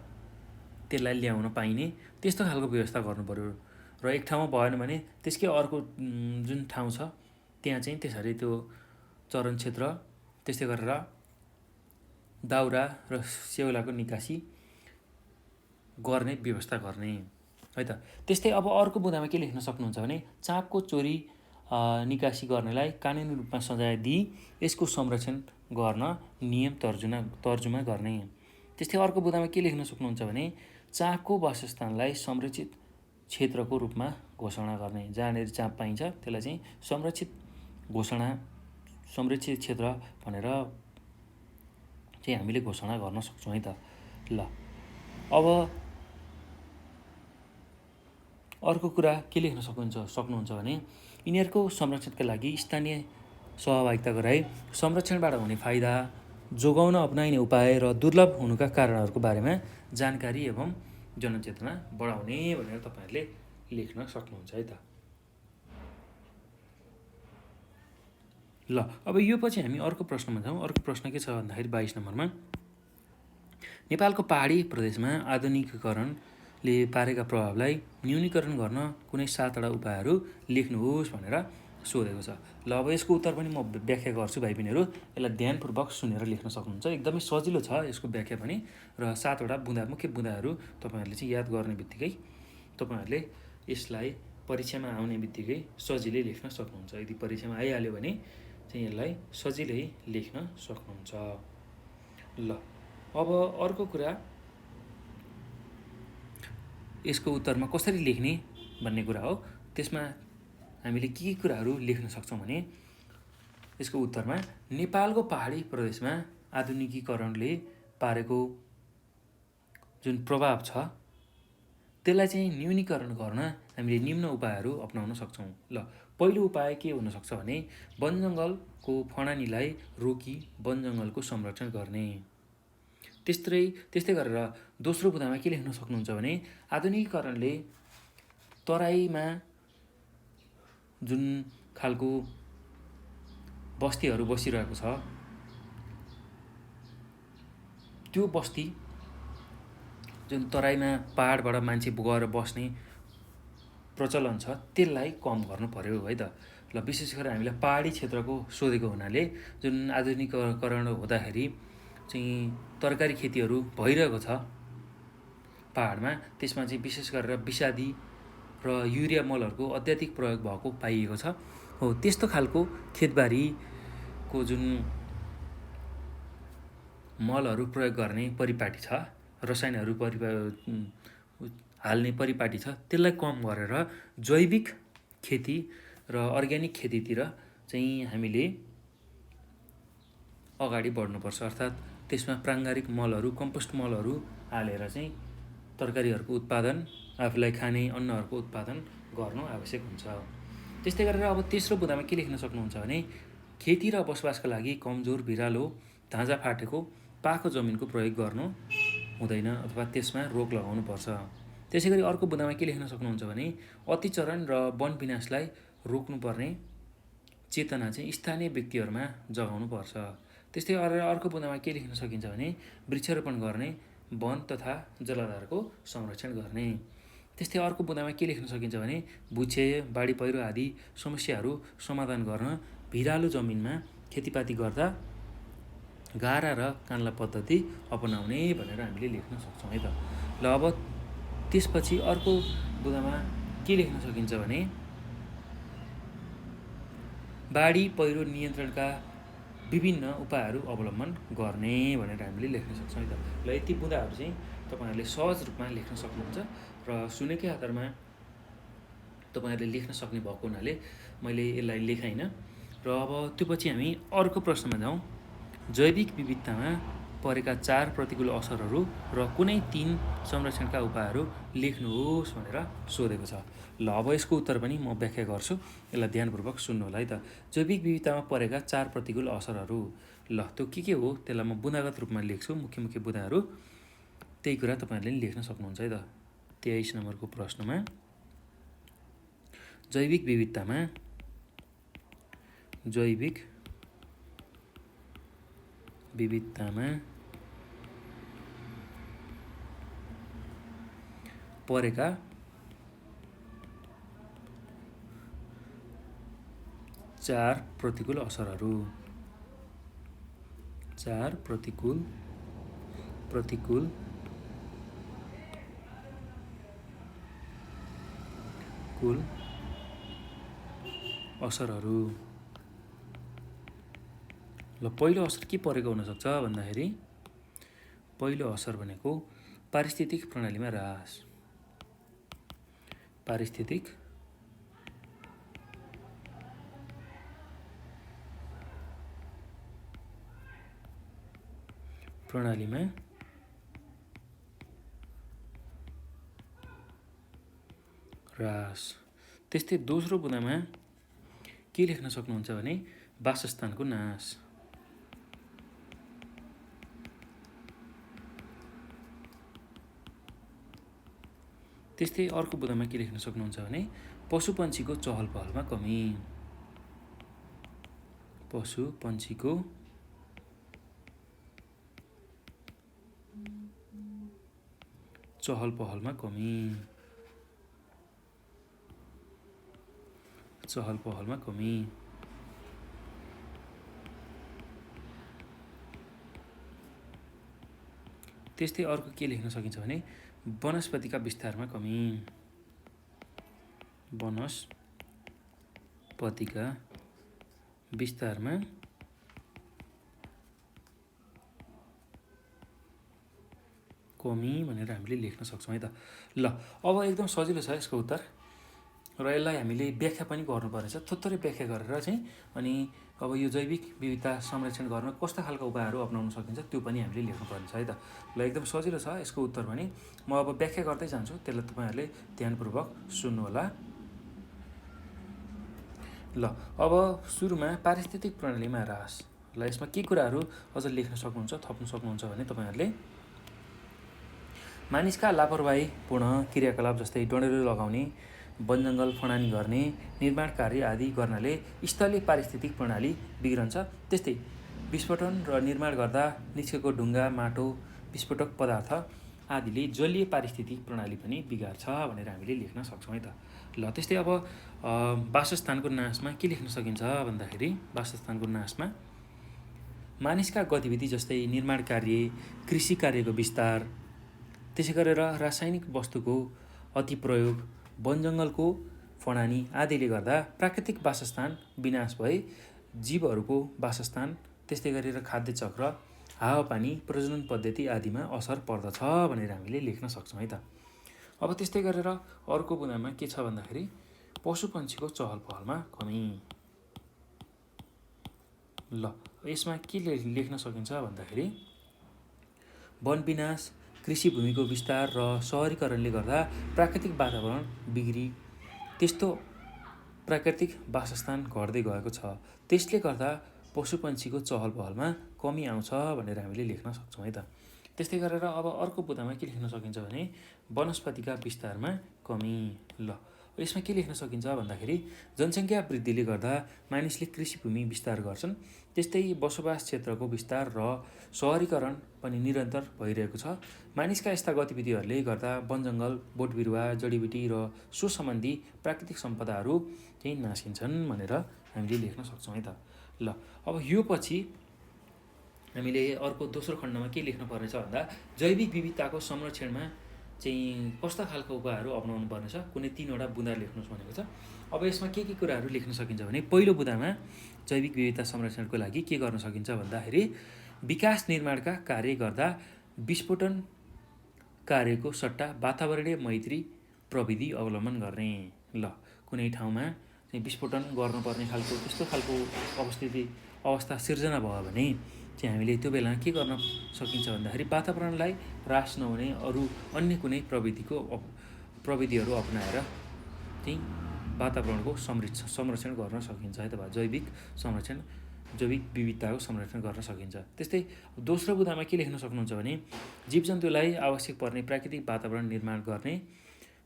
त्यसलाई ल्याउन पाइने त्यस्तो खालको व्यवस्था गर्नु पऱ्यो। र एक ठाउँमा भएन भने त्यसकै अर्को जुन ठाउँ छ त्यहाँ चाहिँ त्यसरी त्यो चरण क्षेत्र त्यस्तै गरेर दाउरा र स्याउलाको निकासी गर्ने व्यवस्था गर्ने है त। त्यस्तै अब अर्को बुँदामा के लेख्न सक्नुहुन्छ भने चाँपको चोरी निकासी गर्नेलाई कानुनी रूपमा सजाय दिई यसको संरक्षण गर्न नियम तर्जुमा गर्ने। त्यस्तै अर्को बुँदामा के लेख्न सक्नुहुन्छ भने चाँपको वासस्थानलाई संरक्षित क्षेत्रको रूपमा घोषणा गर्ने। जहाँनिर चाँप पाइन्छ त्यसलाई चाहिँ संरक्षित क्षेत्र भनेर चाहिँ हामीले घोषणा गर्न सक्छौँ है त। ल अब अर्को कुरा के लेख्न सक्नुहुन्छ भने यिनीहरूको संरक्षणका लागि स्थानीय सहभागिता गराई संरक्षणबाट हुने फाइदा, जोगाउन अपनाइने उपाय र दुर्लभ हुनुका कारणहरूको बारेमा जानकारी एवं जनचेतना बढाउने भनेर तपाईँहरूले लेख्न सक्नुहुन्छ है त। ल अब यो पछि हामी अर्को प्रश्नमा जाउँ। अर्को प्रश्न के छ भन्दाखेरि 22 नम्बरमा नेपालको पहाडी प्रदेशमा आधुनिकीकरणले पारेका प्रभावलाई न्यूनीकरण गर्न कुनै 7वटा उपायहरू लेख्नुहोस् भनेर सोधेको छ। ल अब यसको उत्तर पनि म व्याख्या गर्छु भाइ बहिनीहरू, यसलाई ध्यानपूर्वक सुनेर लेख्न सक्नुहुन्छ। एकदमै सजिलो छ यसको व्याख्या पनि, र 7वटा मुख्य बुँदाहरू तपाईँहरूले चाहिँ याद गर्ने बित्तिकै तपाईँहरूले यसलाई परीक्षामा आउने बित्तिकै सजिलै लेख्न सक्नुहुन्छ। यदि परीक्षामा आइहाल्यो भने चाहिँ यसलाई सजिलै लेख्न सक्नुहुन्छ। ल अब अर्को कुरा, यसको उत्तरमा कसरी लेख्ने भन्ने कुरा हो। त्यसमा हामीले के कुराहरू लेख्न सक्छौँ भने यसको उत्तरमा नेपालको पहाडी प्रदेशमा आधुनिकीकरणले पारेको जुन प्रभाव छ त्यसलाई चाहिँ न्यूनीकरण गर्न हामीले निम्न उपायहरू अपनाउन सक्छौँ। ल पहिलो उपाय के हुनसक्छ भने वन जङ्गलको फडानीलाई रोकी वन जङ्गलको संरक्षण गर्ने। त्यस्तै गरेर दोस्रो बुँदामा के लेख्न सक्नुहुन्छ भने आधुनिकीकरणले तराईमा जुन खालको बस्तीहरू बसिरहेको छ त्यो बस्ती जुन तराईमा पहाडबाट मान्छे गएर बस्ने प्रचलन छ त्यसलाई कम गर्नु पर्यो है त। ल विशेष गरेर हामीलाई पहाडी क्षेत्रको सोधेको हुनाले जुन आधुनिकीकरण हुँदाखेरि चाहिँ तरकारी खेतीहरू भइरहेको छ पहाडमा, त्यसमा चाहिँ विशेष गरेर विषादी र युरिया मलहरूको अत्याधिक प्रयोग भएको पाइएको छ। हो त्यस्तो खालको खेतबारीको जुन मलहरू प्रयोग गर्ने परिपाटी छ, रसायनहरू हाल्ने परिपाटी छ, त्यसलाई कम गरेर जैविक खेती र अर्ग्यानिक खेतीतिर चाहिँ हामीले अगाडि बढ्नुपर्छ। अर्थात् त्यसमा प्राङ्गारिक मलहरू, कम्पोस्ट मलहरू हालेर चाहिँ तरकारीहरूको उत्पादन, आफूलाई खाने अन्नहरूको उत्पादन गर्नु आवश्यक हुन्छ। त्यस्तै गरेर अब तेस्रो बुँदामा के लेख्न सक्नुहुन्छ भने खेती र बसोबासका लागि कमजोर, भिरालो, धाँजा फाटेको पाको जमिनको प्रयोग गर्नु हुँदैन अथवा त्यसमा रोक लगाउनु पर्छ। त्यसै गरी अर्को बुँदामा के लेख्न सक्नुहुन्छ भने अतिचरण र वन विनाशलाई रोक्नुपर्ने चेतना चाहिँ स्थानीय व्यक्तिहरूमा जगाउनु पर्छ। त्यस्तै गरेर अर्को बुँदामा के लेख्न सकिन्छ भने वृक्षारोपण गर्ने, वन तथा जलाधारको संरक्षण गर्ने। त्यस्तै अर्को बुँदामा के लेख्न सकिन्छ भने भूक्षय, बाढी पहिरो आदि समस्याहरू समाधान गर्न भिरालो जमिनमा खेतीपाती गर्दा गारा र कान्ला पद्धति अपनाउने भनेर हामीले लेख्न सक्छौँ है त। ल अब त्यसपछि अर्को बुँदामा के लेख्न सकिन्छ भने बाढी पहिरो नियन्त्रणका विभिन्न उपायहरू अवलम्बन गर्ने भनेर हामीले लेख्न सक्छौँ है त। ल यति बुँदाहरू चाहिँ तपाईँहरूले सहज रूपमा लेख्न सक्नुहुन्छ र सुनेकै आधारमा तपाईँहरूले लेख्न सक्ने भएको हुनाले मैले यसलाई लेखाइनँ। र अब त्यो पछि हामी अर्को प्रश्नमा जाउँ। जैविक विविधतामा परेका 4 प्रतिकूल असरहरू र कुनै 3 संरक्षणका उपायहरू लेख्नुहोस् भनेर सोधेको छ। ल अब यसको उत्तर पनि म व्याख्या गर्छु, यसलाई ध्यानपूर्वक सुन्नु होला है त। जैविक विविधतामा परेका 4 प्रतिकूल असरहरू, ल त्यो के हो त्यसलाई म बुँदागत रूपमा लेख्छु, मुख्य बुँदाहरू। त्यही कुरा तपाईँहरूले लेख्न सक्नुहुन्छ है त। 23 नम्बरको प्रश्नमा जैविक विविधतामा परेका 4 प्रतिकूल असरहरू, 4 प्रतिकूल असरहरू। ल पहिलो असर के परेको हुनसक्छ भन्दाखेरि पहिलो असर भनेको पारिस्थितिक प्रणालीमा ह्रास, पारिस्थितिक प्रणालीमा ह्रास। त्यस्तै दोस्रो बुँदामा के लेख्न सक्नुहुन्छ भने वासस्थानको नाश, त्यस्तै अर्को बुँदामा के लेख्न सक्नुहुन्छ भने पशुपन्छीको चहल पहलमा कमी, पशु पन्छीको चहल पहलमा कमी। त्यस्तै अर्को के लेख्न सकिन्छ भने वनस्पतिका विस्तारमा कमी। वनस्पतिका विस्तारमा कमी भनेर हामीले लेख्न सक्छौँ है त। ल अब एकदम सजिलो छ यसको उत्तर र यसलाई हामीले व्याख्या पनि गर्नुपर्नेछ। थोरै व्याख्या गरेर चाहिँ अनि अब यो जैविक विविधता संरक्षण गर्न कस्ता खालका उपायहरू अपनाउन सकिन्छ त्यो पनि हामीले लेख्नुपर्नेछ है त। ल एकदम सजिलो छ यसको उत्तर पनि। म अब व्याख्या गर्दै जान्छु, त्यसलाई तपाईँहरूले ध्यानपूर्वक सुन्नुहोला। ल अब सुरुमा पारिस्थितिक प्रणालीमा ह्रास। ल यसमा के कुराहरू अझ लेख्न सक्नुहुन्छ, थप्न सक्नुहुन्छ भने तपाईँहरूले मानिसका लापरवाहीपूर्ण क्रियाकलाप जस्तै डढेलो लगाउने, वनजङ्गल फडानी गर्ने, निर्माण कार्य आदि गर्नाले स्थलीय पारिस्थितिक प्रणाली बिग्रन्छ। त्यस्तै विस्फोटन र निर्माण गर्दा निस्केको ढुङ्गा, माटो, विस्फोटक पदार्थ आदिले जलीय पारिस्थितिक प्रणाली पनि बिगार्छ भनेर हामीले लेख्न सक्छौँ है त। ल त्यस्तै अब वासस्थानको नाशमा के लेख्न सकिन्छ भन्दाखेरि वासस्थानको नाशमा मानिसका गतिविधि जस्तै निर्माण कार्य, कृषि कार्यको विस्तार, त्यसै गरेर रासायनिक वस्तुको अति प्रयोग, वनजङ्गलको फडानी आदिले गर्दा प्राकृतिक वासस्थान विनाश भए जीवहरूको वासस्थान, त्यस्तै गरेर खाद्य चक्र, हावापानी, प्रजनन पद्धति आदिमा असर पर्दछ भनेर हामीले लेख्न सक्छौँ है त। अब त्यस्तै गरेर अर्को बुँदामा के छ भन्दाखेरि पशुपन्छीको चहल पहलमा कमी। ल यसमा के लेख्न सकिन्छ भन्दाखेरि वन विनाश, कृषि भूमिको विस्तार र सहरीकरणले गर्दा प्राकृतिक वातावरण बिग्री त्यस्तो प्राकृतिक वासस्थान घट्दै गएको छ। त्यसले गर्दा पशुपन्छीको चहल पहलमा कमी आउँछ भनेर हामीले लेख्न सक्छौँ है त। त्यस्तै गरेर अब अर्को बुँदामा के लेख्न सकिन्छ भने वनस्पतिका विस्तारमा कमी। ल यसमा के लेख्न सकिन्छ भन्दाखेरि जनसङ्ख्या वृद्धिले गर्दा मानिसले कृषि भूमि विस्तार गर्छन्। त्यस्तै बसोबास क्षेत्रको विस्तार र सहरीकरण पनि निरन्तर भइरहेको छ। मानिसका यस्ता गतिविधिहरूले गर्दा वनजङ्गल, बोटबिरुवा, जडीबुटी र सो सम्बन्धी प्राकृतिक सम्पदाहरू चाहिँ नासिन्छन् भनेर हामीले लेख्न सक्छौँ है त। ल अब यो पछि हामीले अर्को दोस्रो खण्डमा के लेख्न पर्नेछ भन्दा जैविक विविधताको संरक्षणमा चाहिँ कस्ता खालको उपायहरू अपनाउनु पर्नेछ कुनै 3वटा बुँदा लेख्नुहोस् भनेको छ। अब यसमा के कुराहरू लेख्न सकिन्छ भने पहिलो बुँदामा जैविक विविधता संरक्षणको लागि के गर्न सकिन्छ भन्दाखेरि विकास निर्माणका कार्य गर्दा विस्फोटन कार्यको सट्टा वातावरणीय मैत्री प्रविधि अवलम्बन गर्ने। ल कुनै ठाउँमा चाहिँ विस्फोटन गर्नुपर्ने खालको त्यस्तो खालको अवस्था सिर्जना भयो भने चाहिँ हामीले त्यो बेला के गर्न सकिन्छ भन्दाखेरि वातावरणलाई ह्रास नहुने अरू अन्य कुनै प्रविधिहरू अपनाएर चाहिँ वातावरणको संरक्षण गर्न सकिन्छ है त। जैविक विविधताको संरक्षण गर्न सकिन्छ। त्यस्तै दोस्रो बुँदामा के लेख्न सक्नुहुन्छ भने जीवजन्तुलाई आवश्यक पर्ने प्राकृतिक वातावरण निर्माण गर्ने,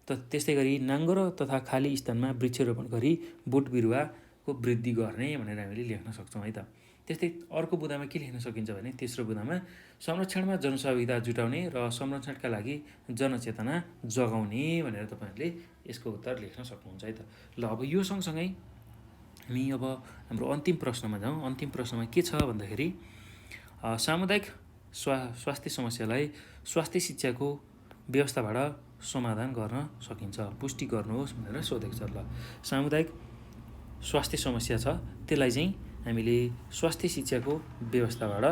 त्यस्तै गरी नाङ्गो तथा खाली स्थानमा वृक्षारोपण गरी बोट बिरुवाको वृद्धि गर्ने भनेर हामीले लेख्न सक्छौँ है त। त्यस्तै अर्को बुँदामा के लेख्न सकिन्छ भने तेस्रो बुँदामा संरक्षणमा जनसहभागिता जुटाउने र संरक्षणका लागि जनचेतना जगाउने भनेर तपाईँहरूले यसको उत्तर लेख्न सक्नुहुन्छ है त। ल अब यो सँगसँगै हामी अब हाम्रो अन्तिम प्रश्नमा जाउँ। अन्तिम प्रश्नमा के छ भन्दाखेरि सामुदायिक स्वास्थ्य समस्यालाई स्वास्थ्य शिक्षाको व्यवस्थाबाट समाधान गर्न सकिन्छ, पुष्टि गर्नुहोस् भनेर सोधेको छ। ल सामुदायिक स्वास्थ्य समस्या छ त्यसलाई चाहिँ हामीले स्वास्थ्य शिक्षाको व्यवस्थाबाट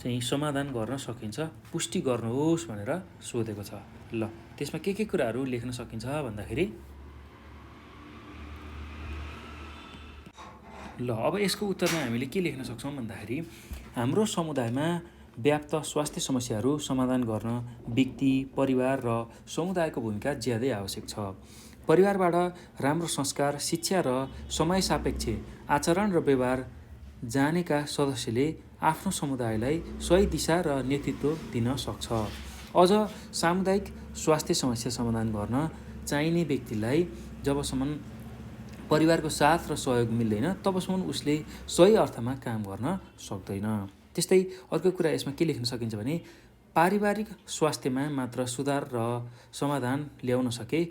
चाहिँ समाधान गर्न सकिन्छ, पुष्टि गर्नुहोस् भनेर सोधेको छ। ल त्यसमा के कुराहरू लेख्न सकिन्छ भन्दाखेरि ल अब यसको उत्तरमा हामीले के लेख्न सक्छौँ भन्दाखेरि हाम्रो समुदायमा व्याप्त स्वास्थ्य समस्याहरू समाधान गर्न व्यक्ति, परिवार र समुदायको भूमिका ज्यादै आवश्यक छ। परिवारबाट राम्रो संस्कार, शिक्षा र समय सापेक्ष आचरण र व्यवहार जानेका सदस्यले आफ्नो समुदायलाई सही दिशा र नेतृत्व दिन सक्छ। अझ सामुदायिक स्वास्थ्य समस्या समाधान गर्न चाहिने व्यक्तिलाई जबसम्म परिवारको साथ र सहयोग मिल्दैन तबसम्म उसले सही अर्थमा काम गर्न सक्दैन। त्यस्तै अर्को कुरा यसमा के लेख्न सकिन्छ भने पारिवारिक स्वास्थ्यमा मात्र सुधार र समाधान ल्याउन सके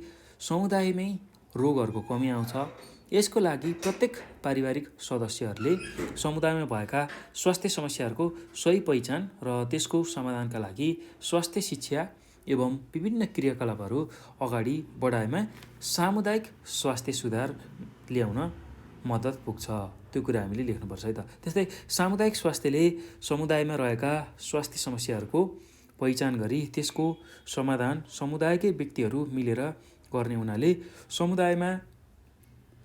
समुदायमै रोगहरूको कमी आउँछ। यसको लागि प्रत्येक पारिवारिक सदस्यहरूले समुदायमा भएका स्वास्थ्य समस्याहरूको सही पहिचान र त्यसको समाधानका लागि स्वास्थ्य शिक्षा एवं विभिन्न क्रियाकलापहरू अगाडि बढाएमा सामुदायिक स्वास्थ्य सुधार ल्याउन मद्दत पुग्छ। त्यो कुरा हामीले लेख्नुपर्छ है त। त्यस्तै सामुदायिक स्वास्थ्यले समुदायमा रहेका स्वास्थ्य समस्याहरूको पहिचान गरी त्यसको समाधान समुदायकै व्यक्तिहरू मिलेर गर्ने हुनाले समुदायमा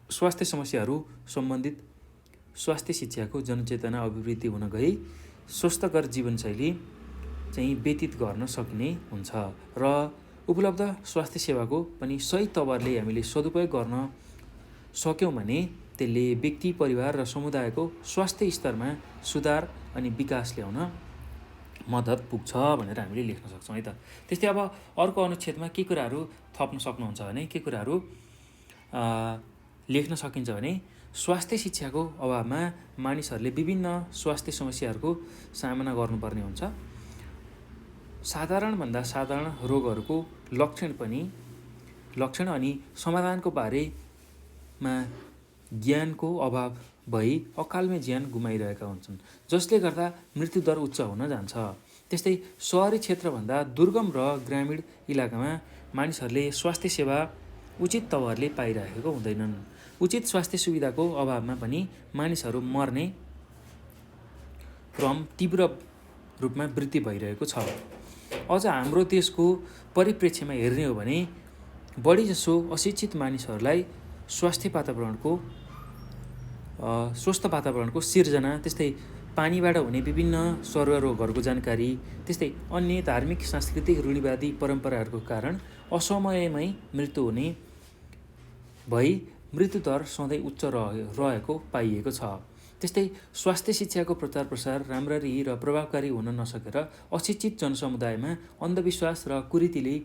स्वास्थ्य समस्याहरू सम्बन्धित स्वास्थ्य शिक्षाको जनचेतना अभिवृद्धि हुन गई स्वस्थकर जीवनशैली चाहिँ व्यतीत गर्न सकिने हुन्छ र उपलब्ध स्वास्थ्य सेवाको पनि सही तवरले हामीले सदुपयोग गर्न सक्यौँ भने त्यसले व्यक्ति परिवार र समुदायको स्वास्थ्य स्तरमा सुधार अनि विकास ल्याउन मद्दत पुग्छ भनेर हामीले लेख्न सक्छौँ है त। त्यस्तै अब अर्को अनुच्छेदमा के कुराहरू थप्न सक्नुहुन्छ भने के कुराहरू लेख्न सकिन्छ भने स्वास्थ्य शिक्षाको अभावमा मानिसहरूले विभिन्न स्वास्थ्य समस्याहरूको सामना गर्नुपर्ने हुन्छ। साधारणभन्दा साधारण रोगहरूको लक्षण अनि समाधानको बारेमा ज्ञानको अभाव भई अकालमै ज्यान गुमाइरहेका हुन्छन् जसले गर्दा मृत्युदर उच्च हुन जान्छ। त्यस्तै सहरी क्षेत्रभन्दा दुर्गम र ग्रामीण इलाकामा मानिसहरूले स्वास्थ्य सेवा उचित तवरले पाइरहेको हुँदैनन्। उचित स्वास्थ्य सुविधाको अभावमा पनि मानिसहरू मर्ने क्रम तीव्र रूपमा वृद्धि भइरहेको छ। अझ हाम्रो देशको परिप्रेक्ष्यमा हेर्ने हो भने बढीजसो अशिक्षित मानिसहरूलाई स्वस्थ वातावरणको सिर्जना, त्यस्तै पानीबाट हुने विभिन्न सरुवा रोगहरूको जानकारी, त्यस्तै अन्य धार्मिक सांस्कृतिक रूढिवादी परम्पराहरूको कारण असमयमै मृत्यु हुने भई मृत्युदर सधैँ उच्च रहेको पाइएको छ। त्यस्तै स्वास्थ्य शिक्षाको प्रचार प्रसार राम्ररी र प्रभावकारी हुन नसकेर अशिक्षित जनसमुदायमा अन्धविश्वास र कुरीतिले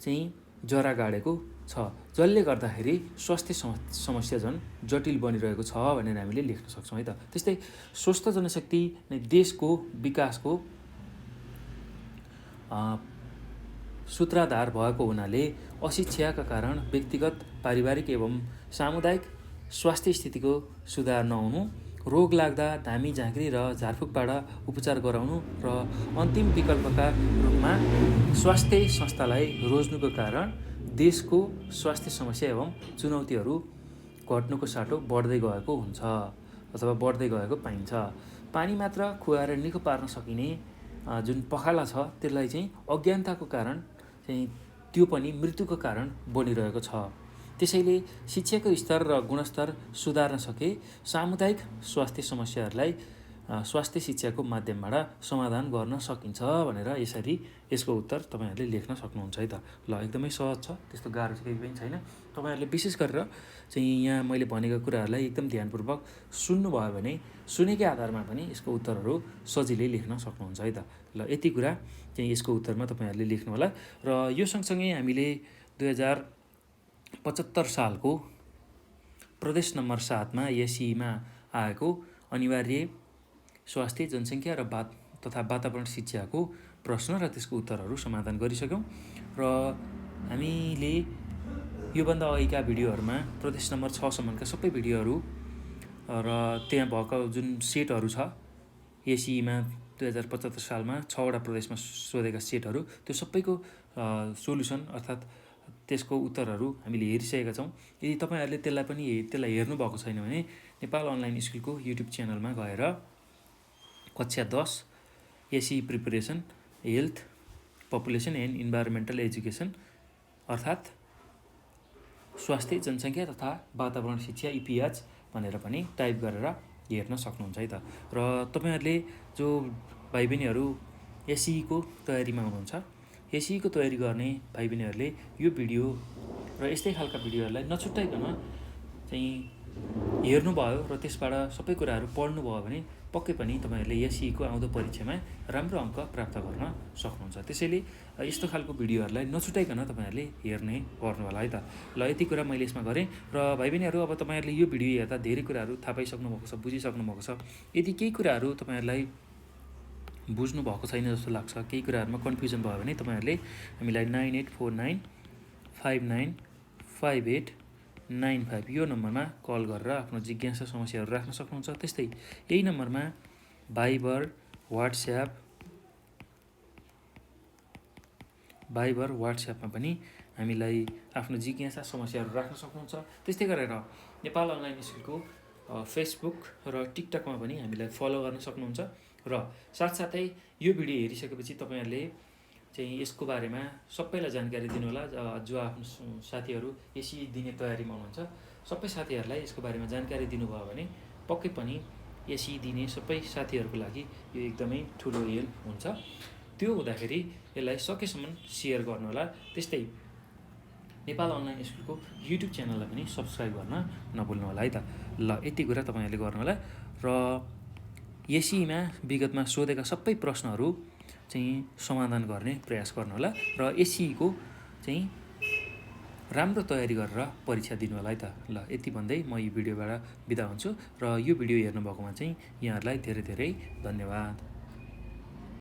चाहिँ जरा गाडेको छ जसले गर्दाखेरि स्वास्थ्य समस्या झन् जटिल बनिरहेको छ भनेर हामीले लेख्न सक्छौँ है त। त्यस्तै स्वस्थ जनशक्ति नै देशको विकासको सूत्रधार भएको हुनाले अशिक्षाका कारण व्यक्तिगत पारिवारिक एवं सामुदायिक स्वास्थ्य स्थितिको सुधार नहुनु, रोग लाग्दा धामी झाँक्री र झारफुकबाट उपचार गराउनु र अन्तिम विकल्पका रूपमा स्वास्थ्य संस्थालाई रोज्नुको कारण देशको स्वास्थ्य समस्या एवं चुनौतीहरू घट्नुको साटो बढ्दै गएको हुन्छ अथवा बढ्दै गएको पाइन्छ। पानी मात्र खुवाएर निको पार्न सकिने जुन पखाला छ त्यसलाई चाहिँ अज्ञानताको कारण चाहिँ त्यो पनि मृत्युको कारण बनिरहेको छ। त्यसैले शिक्षाको स्तर र गुणस्तर सुधार्न सके सामुदायिक स्वास्थ्य समस्याहरूलाई स्वास्थ्य शिक्षाको माध्यमबाट समाधान गर्न सकिन्छ भनेर यसरी यसको उत्तर तपाईँहरूले लेख्न सक्नुहुन्छ है त। ल एकदमै सहज छ, त्यस्तो गाह्रो चाहिँ केही पनि छैन। तपाईँहरूले विशेष गरेर चाहिँ यहाँ मैले भनेको कुराहरूलाई एकदम ध्यानपूर्वक सुन्नुभयो भने सुनेकै आधारमा पनि यसको उत्तरहरू सजिलै लेख्न सक्नुहुन्छ है त। ल यति कुरा चाहिँ यसको उत्तरमा तपाईँहरूले लेख्नु होला। र यो सँगसँगै हामीले 2075 सालको प्रदेश नम्बर 7मा एसईमा आएको अनिवार्य स्वास्थ्य जनसङ्ख्या र तथा वातावरण शिक्षाको प्रश्न र त्यसको उत्तरहरू समाधान गरिसक्यौँ। र हामीले योभन्दा अघिका भिडियोहरूमा प्रदेश नम्बर 6सम्मका सबै भिडियोहरू र त्यहाँ भएको जुन सेटहरू छ एसईमा 2075 सालमा 6वटा प्रदेशमा सोधेका सेटहरू त्यो सबैको सोल्युसन अर्थात् त्यसको उत्तरहरू हामीले हेरिसकेका छौँ। यदि तपाईँहरूले त्यसलाई हेर्नुभएको छैन भने नेपाल अनलाइन स्कुलको युट्युब च्यानलमा गएर कक्षा 10 एसई preparation health population and environmental education अर्थात् स्वास्थ्य जनसङ्ख्या तथा वातावरण शिक्षा इपिएच भनेर पनि टाइप गरेर हेर्न सक्नुहुन्छ है त। र तपाईँहरूले जो भाइ बहिनीहरू एसईको तयारीमा हुनुहुन्छ, एसईको तयारी गर्ने भाइ बहिनीहरूले यो भिडियो र यस्तै खालका भिडियोहरूलाई नछुट्याइकन चाहिँ हेर्नुभयो र त्यसबाट सबै कुराहरू पढ्नुभयो भने पक्कै पनि तपाईँहरूले एसईको आउँदो परीक्षामा राम्रो अङ्क प्राप्त गर्न सक्नुहुन्छ। त्यसैले यस्तो खालको भिडियोहरूलाई नछुटाइकन तपाईँहरूले हेर्ने गर्नु होला है त। ल यति कुरा मैले यसमा गरेँ र भाइ बहिनीहरू, अब तपाईँहरूले यो भिडियो हेर्दा धेरै कुराहरू थाहा पाइसक्नु भएको छ, बुझिसक्नु भएको छ। यदि केही कुराहरू तपाईँहरूलाई बुझ्नु भएको छैन जस्तो लाग्छ, केही कुराहरूमा कन्फ्युजन भयो भने तपाईँहरूले हामीलाई 9849595895 यो नम्बरमा कल गरेर आफ्नो जिज्ञासा समस्याहरू राख्न सक्नुहुन्छ। त्यस्तै यही नम्बरमा भाइबर वाट्सएपमा पनि हामीलाई आफ्नो जिज्ञासा समस्याहरू राख्न सक्नुहुन्छ। त्यस्तै गरेर नेपाल अनलाइन स्कुलको फेसबुक र टिकटकमा पनि हामीलाई फलो गर्न सक्नुहुन्छ। र साथसाथै यो भिडियो हेरिसकेपछि तपाईँहरूले चाहिँ यसको बारेमा सबैलाई जानकारी दिनुहोला। जो आफ्नो साथीहरू एसई दिने तयारीमा हुनुहुन्छ, सबै साथीहरूलाई यसको बारेमा जानकारी दिनुभयो भने पक्कै पनि एसई दिने सबै साथीहरूको लागि यो एकदमै ठुलो हेल्प हुन्छ। त्यो हुँदाखेरि यसलाई सकेसम्म सेयर गर्नुहोला। त्यस्तै नेपाल अनलाइन स्कुलको युट्युब च्यानललाई पनि सब्सक्राइब गर्न नभुल्नु होला है त। ल यति कुरा तपाईँहरूले गर्नुहोला र एसईमा विगतमा सोधेका सबै प्रश्नहरू चाहिँ समाधान गर्ने प्रयास गर्नुहोला र एसईको चाहिँ राम्रो तयारी गरेर परीक्षा दिनु होला है त। ल यति भन्दै म यो भिडियोबाट बिदा हुन्छु र यो भिडियो हेर्नुभएकोमा चाहिँ यहाँहरूलाई धेरै धेरै धन्यवाद।